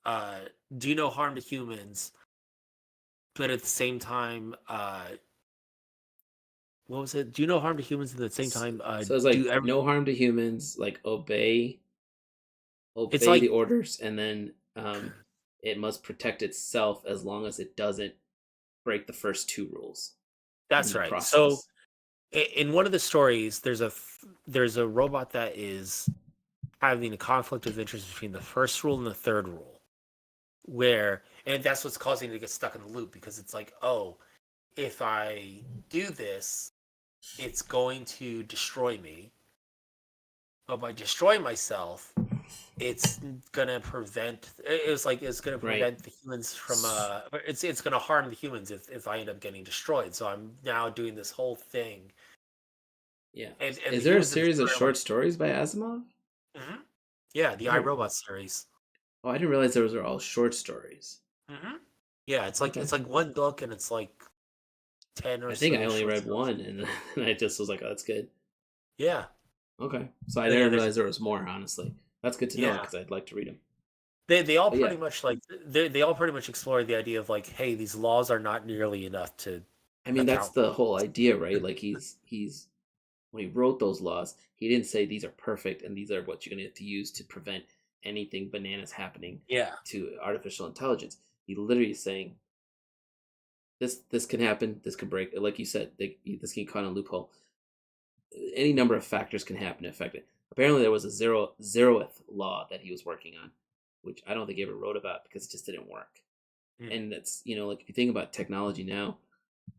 uh, do no harm to humans, but at the same time, what was it? Do no harm to humans at the same time, So it's do like every. no harm to humans. Like It's obey the like orders, and then it must protect itself as long as it doesn't break the first two rules in that's the right. So process. in one of the stories, there's a robot that is having a conflict of interest between the first rule and the third rule, where and that's what's causing it to get stuck in the loop because it's like, oh, if I do this, it's going to destroy me. But by destroying myself, it's gonna prevent. It's like it's gonna Right. prevent the humans from. It's gonna harm the humans if I end up getting destroyed. So I'm now doing this whole thing, Yeah. and the Is there a humans in the series of story are like, short stories by Asimov? hmm yeah, the I didn't. iRobot series. Oh, I didn't realize those were all short stories. hmm Yeah, it's Okay. like one book, and it's like 10 or I think I so only short read stories. one, and I just was like, "Oh, that's good." Yeah, Okay, so I yeah. never There's realized there was more. Honestly, that's good to know yeah. because I'd like to read them. They all But yeah, pretty much like they all pretty much explore the idea of like, hey, these laws are not nearly enough to I mean that's account the for whole idea, right? Like he's when he wrote those laws, he didn't say these are perfect and these are what you're gonna have to use to prevent anything bananas happening yeah. to artificial intelligence. He literally is saying this can happen, this can break. Like you said, this can caught a loophole. Any number of factors can happen to affect it. Apparently, there was a zeroth law that he was working on, which I don't think he ever wrote about because it just didn't work. Mm. And that's like if you think about technology now,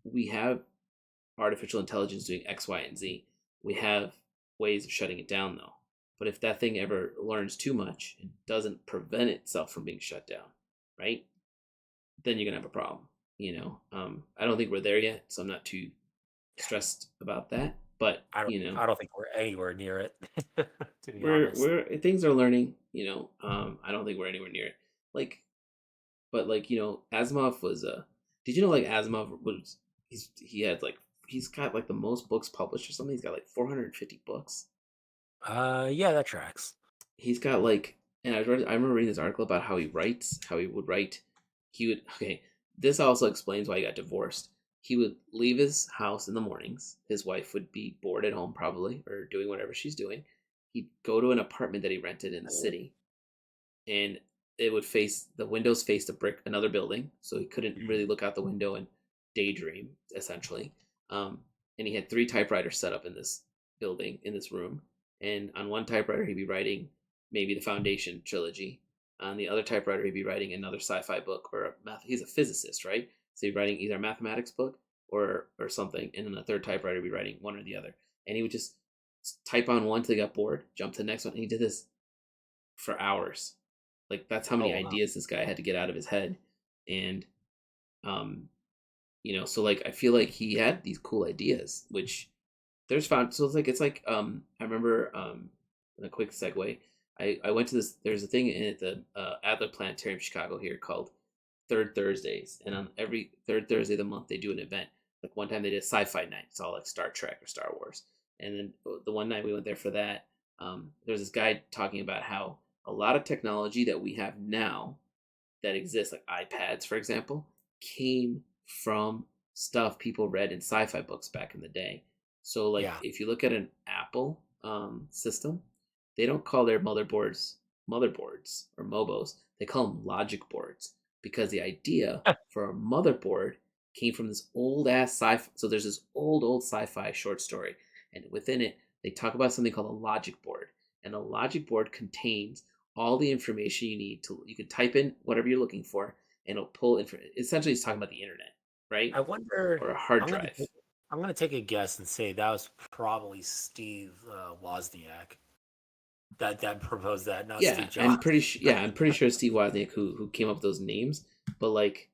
we have artificial intelligence doing X, Y, and Z. We have ways of shutting it down though. But if that thing ever learns too much and doesn't prevent itself from being shut down, right? Then you're gonna have a problem. I don't think we're there yet, so I'm not too stressed about that. But I don't think we're anywhere near it, to be we're honest. we're things are learning. I don't think we're anywhere near it. Like, but like Asimov was Did you know like Asimov was he had like he's got like the most books published or something. He's got like 450 books. Yeah, that tracks. He's got like, and I remember reading this article about how he writes, how he would write. He would okay. This also explains why he got divorced. He would leave his house in the mornings. His wife would be bored at home probably or doing whatever she's doing. He'd go to an apartment that he rented in the city, and it would face the windows faced a brick another building, so he couldn't Mhm. really look out the window and daydream essentially. Um, and he had three typewriters set up in this building in this room, and on one typewriter he'd be writing maybe the Foundation trilogy. On the other typewriter he'd be writing another sci-fi book or a math. He's a physicist, right? So he'd be writing either a mathematics book or something, and then the third typewriter he'd be writing one or the other. And he would just type on one till he got bored, jump to the next one. And he did this for hours. Like that's how many Oh wow. ideas this guy had to get out of his head. And um, so like I feel like he had these cool ideas, which there's found so it's like I remember in a quick segue, I went to this there's a thing at the Adler Planetarium Chicago here called Third Thursdays, and on every third Thursday of the month they do an event. Like one time they did a sci-fi night. It's all like Star Trek or Star Wars. And then the one night we went there for that, there's this guy talking about how a lot of technology that we have now that exists, like iPads, for example, came from stuff people read in sci-fi books back in the day. So, like, Yeah. if you look at an Apple system, they don't call their motherboards or MOBOs. They call them logic boards because the idea for a motherboard came from this old ass sci-fi. So there's this old sci-fi short story, and within it, they talk about something called a logic board, and a logic board contains all the information you need to. You can type in whatever you're looking for, and it'll pull essentially it's talking about the internet, right? I wonder. Or a hard I'm gonna drive. take, I'm gonna take a guess and say that was probably Steve Wozniak that proposed that, not Yeah, Steve Jobs. I'm pretty sure Steve Wozniak who came up with those names. But like,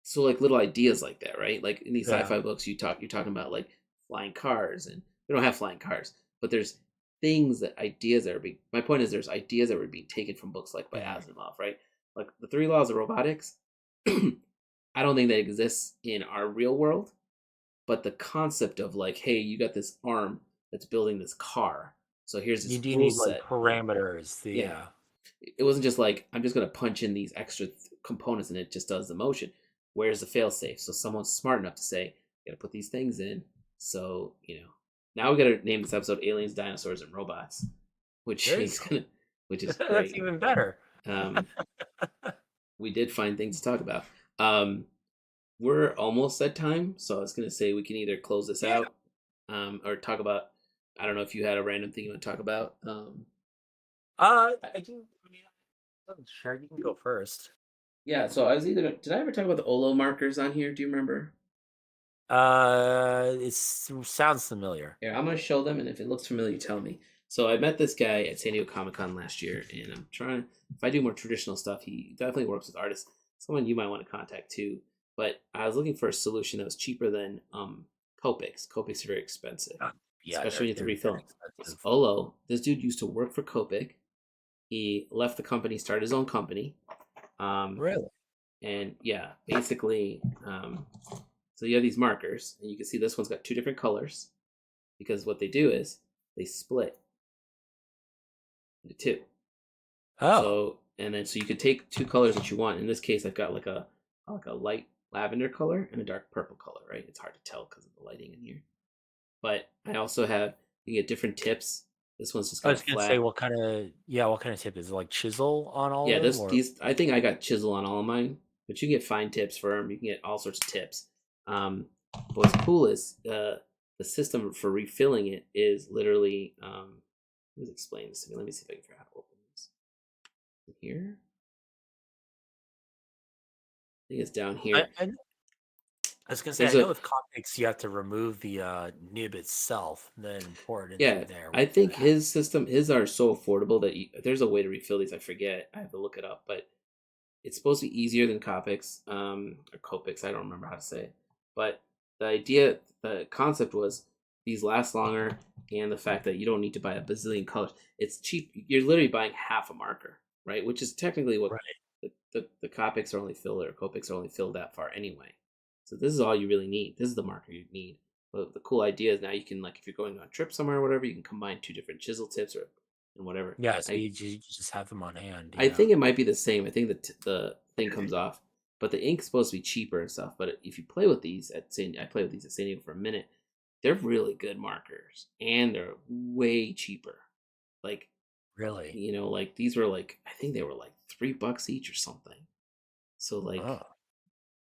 so like little ideas like that, right? Like in these Yeah. sci-fi books, you're talking about like flying cars, and we don't have flying cars, but there's things that ideas that are being. My point is, there's ideas that were being taken from books like by Mhm. Asimov, right? Like the three laws of robotics. I don't think that exists in our real world, but the concept of like, hey, you got this arm that's building this car, so here's You this do rule need like set. parameters. The Yeah, it wasn't just like I'm just gonna punch in these extra components and it just does the motion. Where's the fail safe? So someone's smart enough to say, gotta put these things in. So now we gotta name this episode "Aliens, Dinosaurs, and Robots," which There you he's go. gonna, which is That's great. even better. Um, we did find things to talk about. Um, we're almost at time, so I was gonna say we can either close this Yeah. out, or talk about. I don't know if you had a random thing you want to talk about. I can. I mean, sure, you can go first. Yeah, so I was either did I ever talk about the Olo markers on here? Do you remember? It sounds familiar. Here, I'm gonna show them, and if it looks familiar, you tell me. So I met this guy at San Diego Comic Con last year, and I'm trying. If I do more traditional stuff, he definitely works with artists. Someone you might want to contact too. But I was looking for a solution that was cheaper than Copics. Copics are very expensive, Uh, yeah, especially when you have to they're very refill them. This expensive. Olo, this dude used to work for Copic. He left the company, started his own company, um, Really? and yeah, basically, so you have these markers, and you can see this one's got two different colors because what they do is they split into two. Oh, So and then so you could take two colors that you want. In this case, I've got like a light lavender color and a dark purple color. Right? It's hard to tell because of the lighting in here. But I also have you get different tips. This one's just I got a was gonna say flat. what kind of tip is it? Like chisel on all Yeah, of them, this or these I think I got chisel on all of mine, but you can get fine tips for them. You can get all sorts of tips. But what's cool is the system for refilling it is literally. Let me explain this to me. Let me see if I can figure out how to open this. Here, I think it's down I, here. I I was gonna say, I There's know a with comics you have to remove the nib itself, then pour it in Yeah. through there. I Which think his are so affordable that there's a way to refill these. I forget. I have to look it up, but it's supposed to be easier than Copics, or Copics. I don't remember how to say it. But the concept was these last longer, and the fact that you don't need to buy a bazillion colors. It's cheap. You're literally buying half a marker, right? Which is technically what right? the Copics are only filled, or Copics are only filled that far anyway. So this is all you really need. This is the marker you need. But the cool idea is now you can, like, if you're going on a trip somewhere or whatever, you can combine two different chisel tips or and whatever. Yeah, so I you just have them on hand. I Yeah, think it might be the same. I think the thing comes off, but the ink's supposed to be cheaper and stuff. But if you play with these I play with these at San Diego for a minute. They're really good markers, and they're way cheaper. Like really. like these were like I think they were like $3 each or something. So like Oh,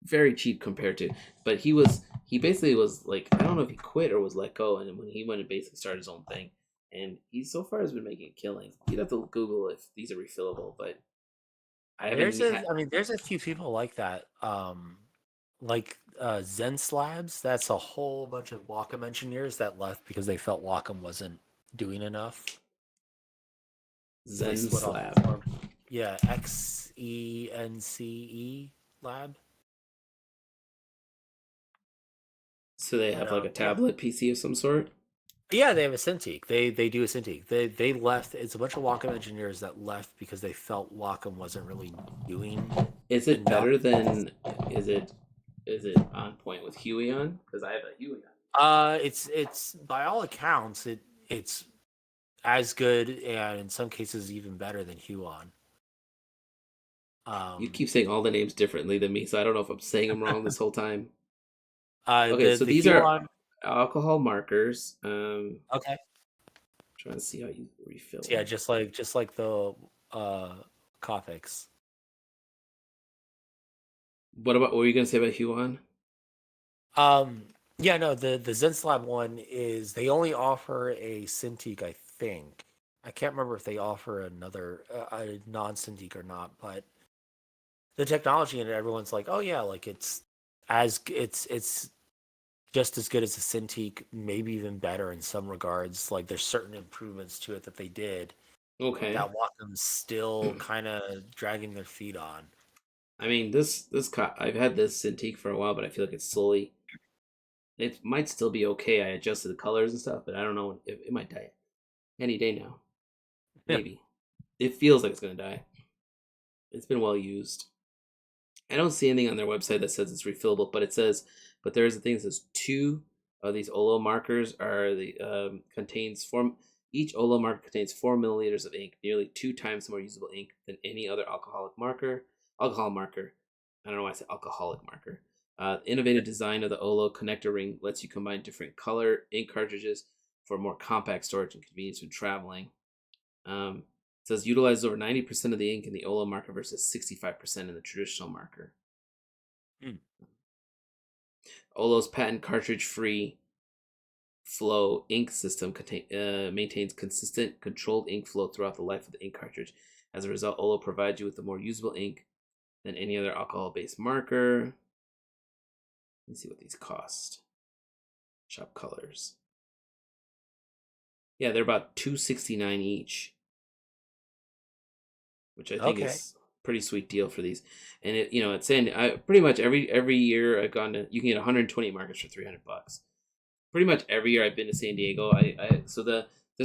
very cheap compared to. But he basically was like I don't know if he quit or was let go, and when he went and basically started his own thing. And he so far has been making a killing. You'd have to Google if these are refillable, but I haven't had. I mean, there's a few people like that. Like Zen Slabs. That's a whole bunch of Wacom engineers that left because they felt Wacom wasn't doing enough. So they Zen split off and Slab. formed, yeah, XENCE Lab. So they And have like a tablet PC of some sort. yeah, they have a Cintiq. They do a Cintiq. They left. It's a bunch of Wacom engineers that left because they felt Wacom wasn't really doing Is it enough. better than? Is it? Is it on point with Huey on? Because I have a Huey on. It's by all accounts it's as good and in some cases even better than Huon. You Um, keep saying all the names differently than me, so I don't know if I'm saying them wrong this whole time. Okay, so the these are Huon. alcohol markers. Okay. Trying to see how you refill So yeah, them. just like the uh Copics. What were you gonna say about Huon? Um, yeah, no, the ZenSlab one is they only offer a Cintiq, I think. I can't remember if they offer another a non-Cintiq or not, but the technology in it, everyone's like, oh yeah, like it's just as good as a Cintiq, maybe even better in some regards. Like there's certain improvements to it that they did Okay. that Wacom's still kind of dragging their feet on. I mean, I've had this Cintiq for a while, but I feel like it's slowly. It might still be okay. I adjusted the colors and stuff, but I don't know. It might die any day now. Yeah. Maybe. It feels like it's gonna die. It's been well used. I don't see anything on their website that says it's refillable, but but there is a thing that says two of these Olo markers are the contains four. Each Olo marker contains 4 milliliters of ink, nearly 2 times more usable ink than any other alcoholic marker. Alcohol marker. I don't know why I said alcoholic marker. Innovative design of the Olo connector ring lets you combine different color ink cartridges for more compact storage and convenience when traveling. It says utilizes over 90% of the ink in the Olo marker versus 65% in the traditional marker. Hmm. Olo's patent cartridge-free flow ink system maintains consistent, controlled ink flow throughout the life of the ink cartridge. As a result, Olo provides you with a more usable ink than any other alcohol-based marker. Let's see what these cost. Shop colors. Yeah, they're about $2.69 each, which I think Okay. is a pretty sweet deal for these. And it's in pretty much every year I've gone to. You can get 120 markers for $300. Pretty much every year I've been to San Diego. There's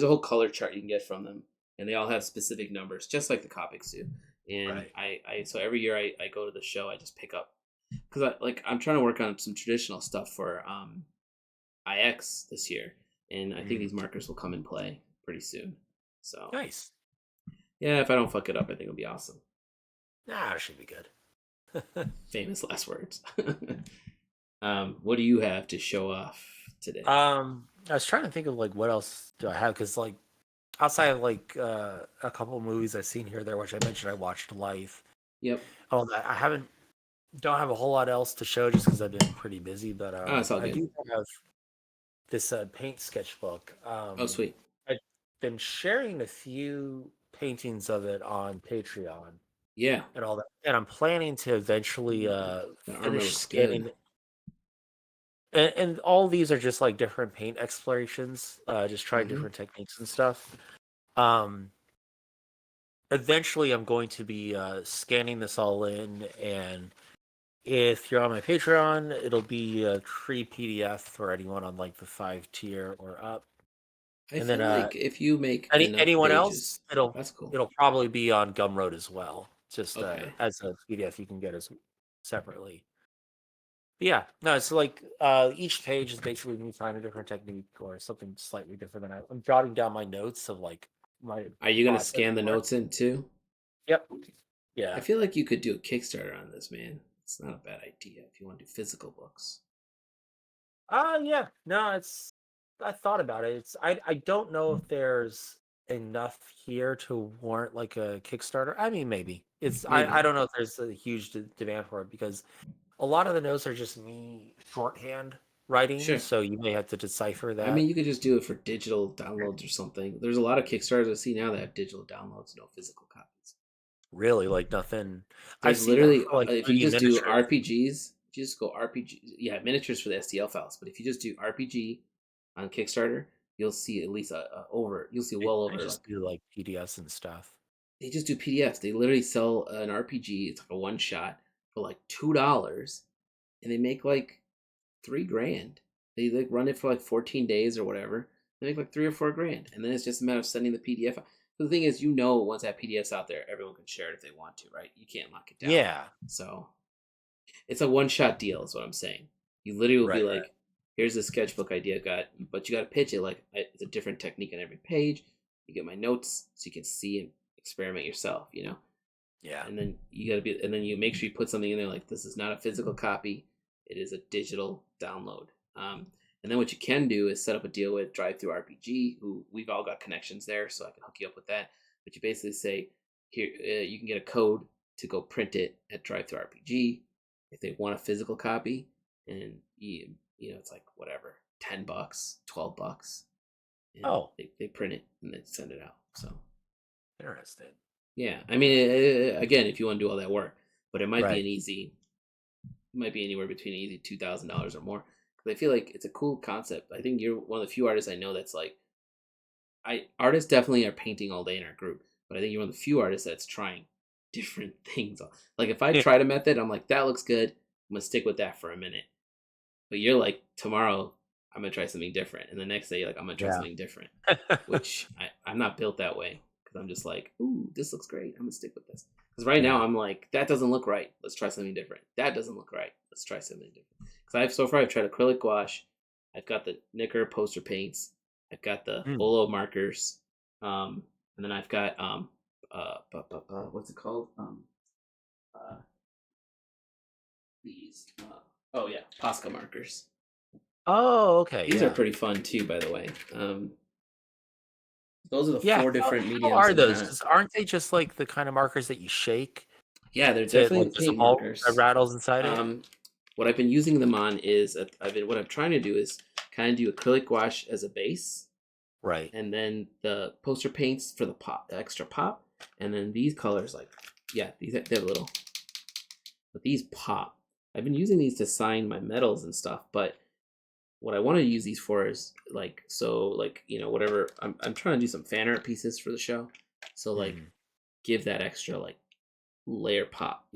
a whole color chart you can get from them, and they all have specific numbers, just like the Copics do. And Right. so every year I go to the show, I just pick up because I'm trying to work on some traditional stuff for IX this year, and I think Mm. these markers will come in play pretty soon. So Nice. yeah, if I don't fuck it up, I think it'll be awesome. Nah, it should be good. Famous last words. What do you have to show off today? I was trying to think of like what else do I have because like outside of like a couple of movies I've seen here or there, which I mentioned I watched Life. Yep. Oh, I haven't don't have a whole lot else to show just because I've been pretty busy. But Oh, it's all I good. do have this paint sketchbook. Oh, sweet. I've been sharing a few paintings of it on Patreon Yeah. and all that, and I'm planning to eventually The armor finish looks good. scanning. And all these are just like different paint explorations, just trying Mm-hmm. different techniques and stuff. Um, Eventually, I'm going to be scanning this all in, and if you're on my Patreon, it'll be a free PDF for anyone on like the 5 tier or up. I And then feel like if you make enough anyone else, pages, it'll that's cool. it'll probably be on Gumroad as well, just Okay. as a PDF you can get as separately. But yeah, no, it's like each page is basically me trying a different technique or something slightly different than I'm jotting down my notes of like my Are you gonna thoughts as scan the I work. notes in too? Yep. I Yeah. feel like you could do a Kickstarter on this, man. It's not a bad idea if you want to do physical books. Yeah. No, it's I thought about it. I don't know if there's enough here to warrant like a Kickstarter. I mean, maybe. I Maybe. don't know if there's a huge demand for it because a lot of the notes are just me shorthand writing, Sure. so you may have to decipher I that. mean, you could just do it for digital downloads or something. There's a lot of Kickstarters I see now that have digital downloads, no physical copies. Really, like nothing. I've There's seen that literally, for like if you 3D just do miniatures. RPGs, if you just go RPG, yeah, miniatures for the STL files. But if you just do RPG on Kickstarter, you'll see at least you'll see well They over just like do like PDFs and stuff. they just do PDFs. They literally sell an RPG. It's like a one shot for like $2, and they make like 3 grand. They like run it for like 14 days or whatever. They make like 3 or 4 grand, and then it's just a matter of sending the PDF out. So the thing is, once that PDF's out there, everyone can share it if they want to, right? You can't lock it down. Yeah. So it's a one shot deal, is what I'm saying. You literally will be Right. like, here's a sketchbook idea, but you got to pitch it like it's a different technique on every page. You get my notes so you can see and experiment yourself. Yeah. And then and then you make sure you put something in there like this is not a physical copy, it is a digital download. And then what you can do is set up a deal with Drive Through RPG, who we've all got connections there, so I can hook you up with that. But you basically say, here, you can get a code to go print it at Drive Through RPG if they want a physical copy, and it's like whatever, $10, $12, and Oh, they print it and then send it out. So interesting. yeah, I mean, again, if you want to do all that work, but it might be Right. it might be anywhere between an easy $2,000 or more. Because I feel like it's a cool concept. I think you're one of the few artists I know that's like, artists definitely are painting all day in our group, but I think you're one of the few artists that's trying different things. Like if I tried a method, I'm like, that looks good. I'm gonna stick with that for a minute. But you're like, tomorrow I'm gonna try something different, and the next day you're like, I'm gonna try Yeah. something different. Which I'm not built that way because I'm just like, ooh, this looks great. I'm gonna stick with this. Because right now Yeah. I'm like, that doesn't look right. Let's try something different. That doesn't look right. Let's try something different. Because I've tried acrylic gouache. I've got the Nicker poster paints. I've got the Mm. Olo markers. And then I've got what's it called? Uh, these. Oh yeah, Posca markers. Oh, okay. These are Yeah. pretty fun too, by the way. Those are the Yeah. four different How mediums are that I those? have. 'Cause aren't they just like the kind of markers that you shake Yeah, they're to definitely like there's a paint ball that markers. rattles inside it? What I've been using them on is what I'm trying to do is kind of do acrylic gouache as a base, Right. and then the poster paints for the pop, the extra pop, and then these colors, like, yeah, they have a little, but these pop. I've been using these to sign my medals and stuff, but what I want to use these for is like so like whatever I'm trying to do some fan art pieces for the show, so like Mhm. give that extra like layer pop.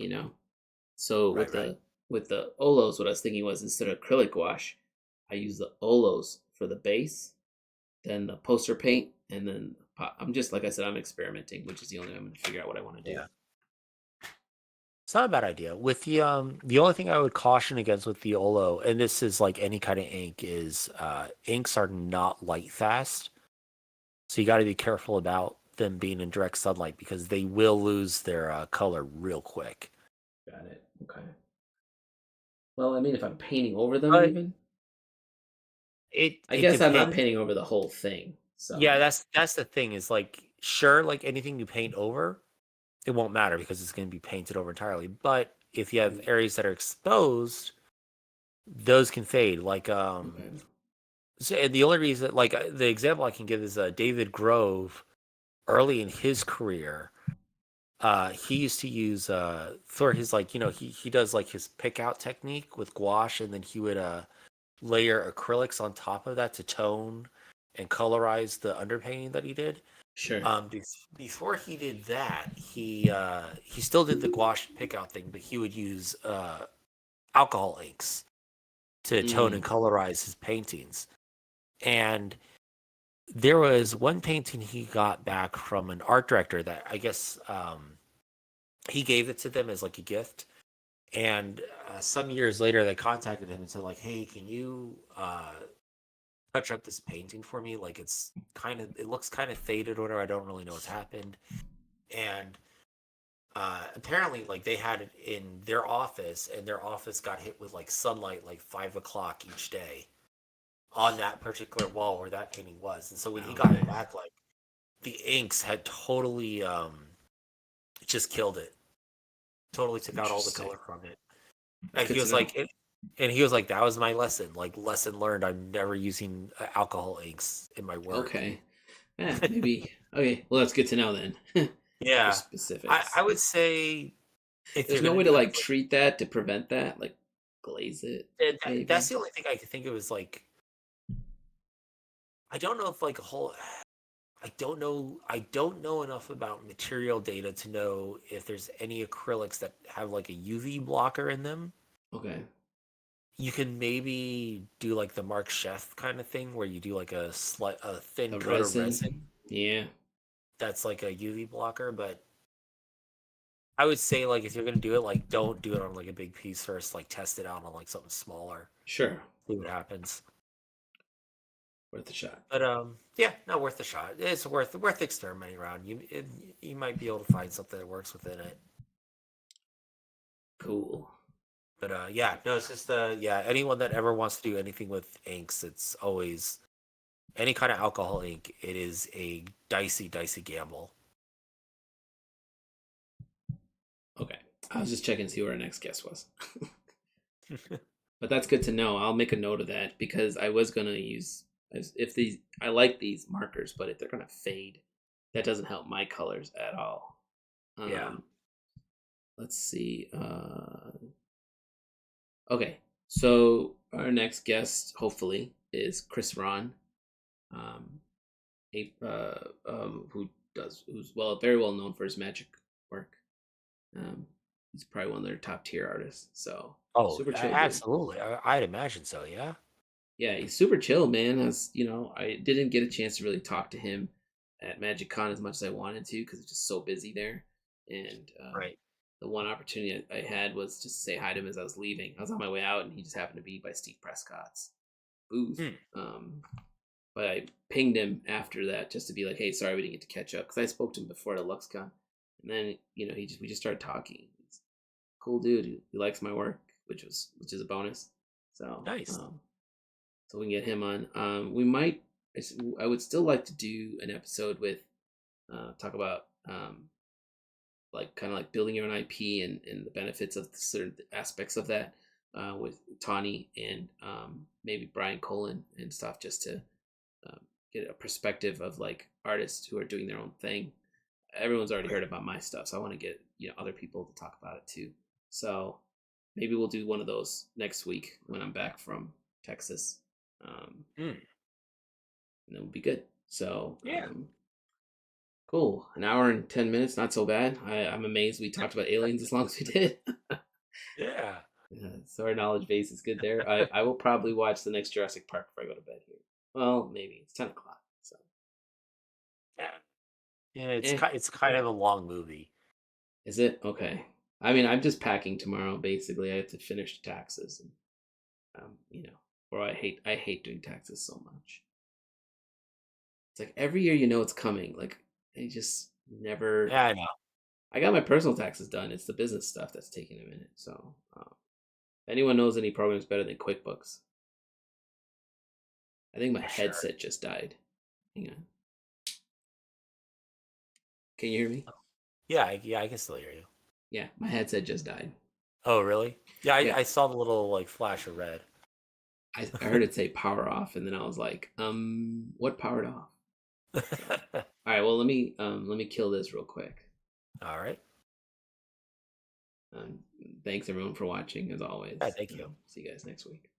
So Right, right. with the Olos, what I was thinking was instead of acrylic gouache, I use the Olos for the base, then the poster paint, and then pop. I'm just like I said, I'm experimenting, which is the only way I'm going to figure out what I want to do. Yeah. It's not a bad idea. With the only thing I would caution against with the Olo, and this is like any kind of ink, is inks are not light fast. So you got to be careful about them being in direct sunlight because they will lose their color real quick. Got it. Okay. Well, I mean, if I'm painting over them, But even it I it guess I'm not depends. painting over the whole thing. Yeah, So that's the thing is like sure, like anything you paint over, it won't matter because it's going to be painted over entirely. But if you have mm, areas that are exposed, those can fade. Like okay, so, and the only reason, like the example I can give is David Grove early in his career. He used to use for his like he does like his pick out technique with gouache, and then he would layer acrylics on top of that to tone and colorize the underpainting that he did. sure. Before he did that, he still did the gouache pick out thing, but he would use alcohol inks to tone and Mm, colorize his paintings. And there was one painting he got back from an art director that I guess he gave it to them as like a gift. And some years later, they contacted him and said, like, "Hey, can you touch up this painting for me? Like, it looks kind of faded or whatever. I don't really know what's happened." And apparently, like, they had it in their office, and their office got hit with like sunlight like 5 o'clock each day on that particular wall where that painting was. And so when he got it okay. back, like the inks had totally just killed it. Totally took out all the Interesting. color from it. That's And good he to was know. like, and he was like, that was my lesson. Like lesson learned. I'm never using alcohol inks in my work. Okay. Yeah, maybe. Okay. Well, that's good to know then. For Yeah, I specifics. would say if There's you're no gonna way to do it, like treat that to prevent that, like glaze it, that's maybe. the only thing I could think of is like I don't know if like a whole I don't know. I don't know enough about material data to know if there's any acrylics that have like a UV blocker in them. Okay. You can maybe do like the Mark Chef kind of thing where you do like a thin The coat of resin resin. Yeah. that's like a UV blocker. But I would say like if you're gonna do it, like don't do it on like a big piece first. Like test it out on like something smaller. Sure. See what happens. Worth a shot. But yeah, not worth the shot. It's worth experimenting around. You might be able to find something that works within it. Cool. But yeah, no, it's just yeah. Anyone that ever wants to do anything with inks, it's always any kind of alcohol ink. It is a dicey gamble. Okay. I was just checking to see where our next guest was. But that's good to know. I'll make a note of that because I was gonna use if these I like these markers, but if they're gonna fade, that doesn't help my colors at all. Yeah. Um, let's see. Okay, so our next guest, hopefully, is Chris Ron, um, who's very well known for his magic work. Um, he's probably one of their top tier artists. So Oh, super chill dude. absolutely. I'd imagine so. Yeah. Yeah, he's super chill, man. As I didn't get a chance to really talk to him at Magic Con as much as I wanted to because it's just so busy there. And Right. the one opportunity I had was just to say hi to him as I was leaving. I was on my way out, and he just happened to be by Steve Prescott's booth. Hmm. But I pinged him after that just to be like, "Hey, sorry we didn't get to catch up," because I spoke to him before at LuxCon, and then we just started talking. He's a cool dude. He likes my work, which is a bonus. So Nice. so we can get him on. We might. I would still like to do an episode with talk about like kind of like building your own IP and the benefits of certain aspects of that with Tawny and maybe Brian Colin and stuff just to um, get a perspective of like artists who are doing their own thing. Everyone's already Right. heard about my stuff, so I want to get other people to talk about it too. So maybe we'll do one of those next week when I'm back from Texas. Mm, And then we'll be good. So, yeah. cool. An hour and 10 minutes, not so bad. I'm amazed we talked about aliens as long as we did. Yeah. So our knowledge base is good there. I will probably watch the next Jurassic Park before I go to bed here. Well, maybe it's 10 o'clock. So, Yeah. Yeah, it's eh, it's kind of a long movie. is it okay? I mean, I'm just packing tomorrow. Basically, I have to finish taxes, and you know, or I hate doing taxes so much. It's like every year you know it's coming. Like I just never. Yeah, I know. I got my personal taxes done. It's the business stuff that's taking a minute. So, if anyone knows any programs better than QuickBooks, I think my For sure. headset just died. Hang on. Can you hear me? Yeah, I can still hear you. Yeah, my headset just died. Oh, really? Yeah, I, Yeah, I saw the little like flash of red. I heard it say power off, and then I was like, what powered off? So, all right, well let me kill this real quick. All right. Um, Thanks everyone for watching as Yeah, always. thank you. See you guys next week.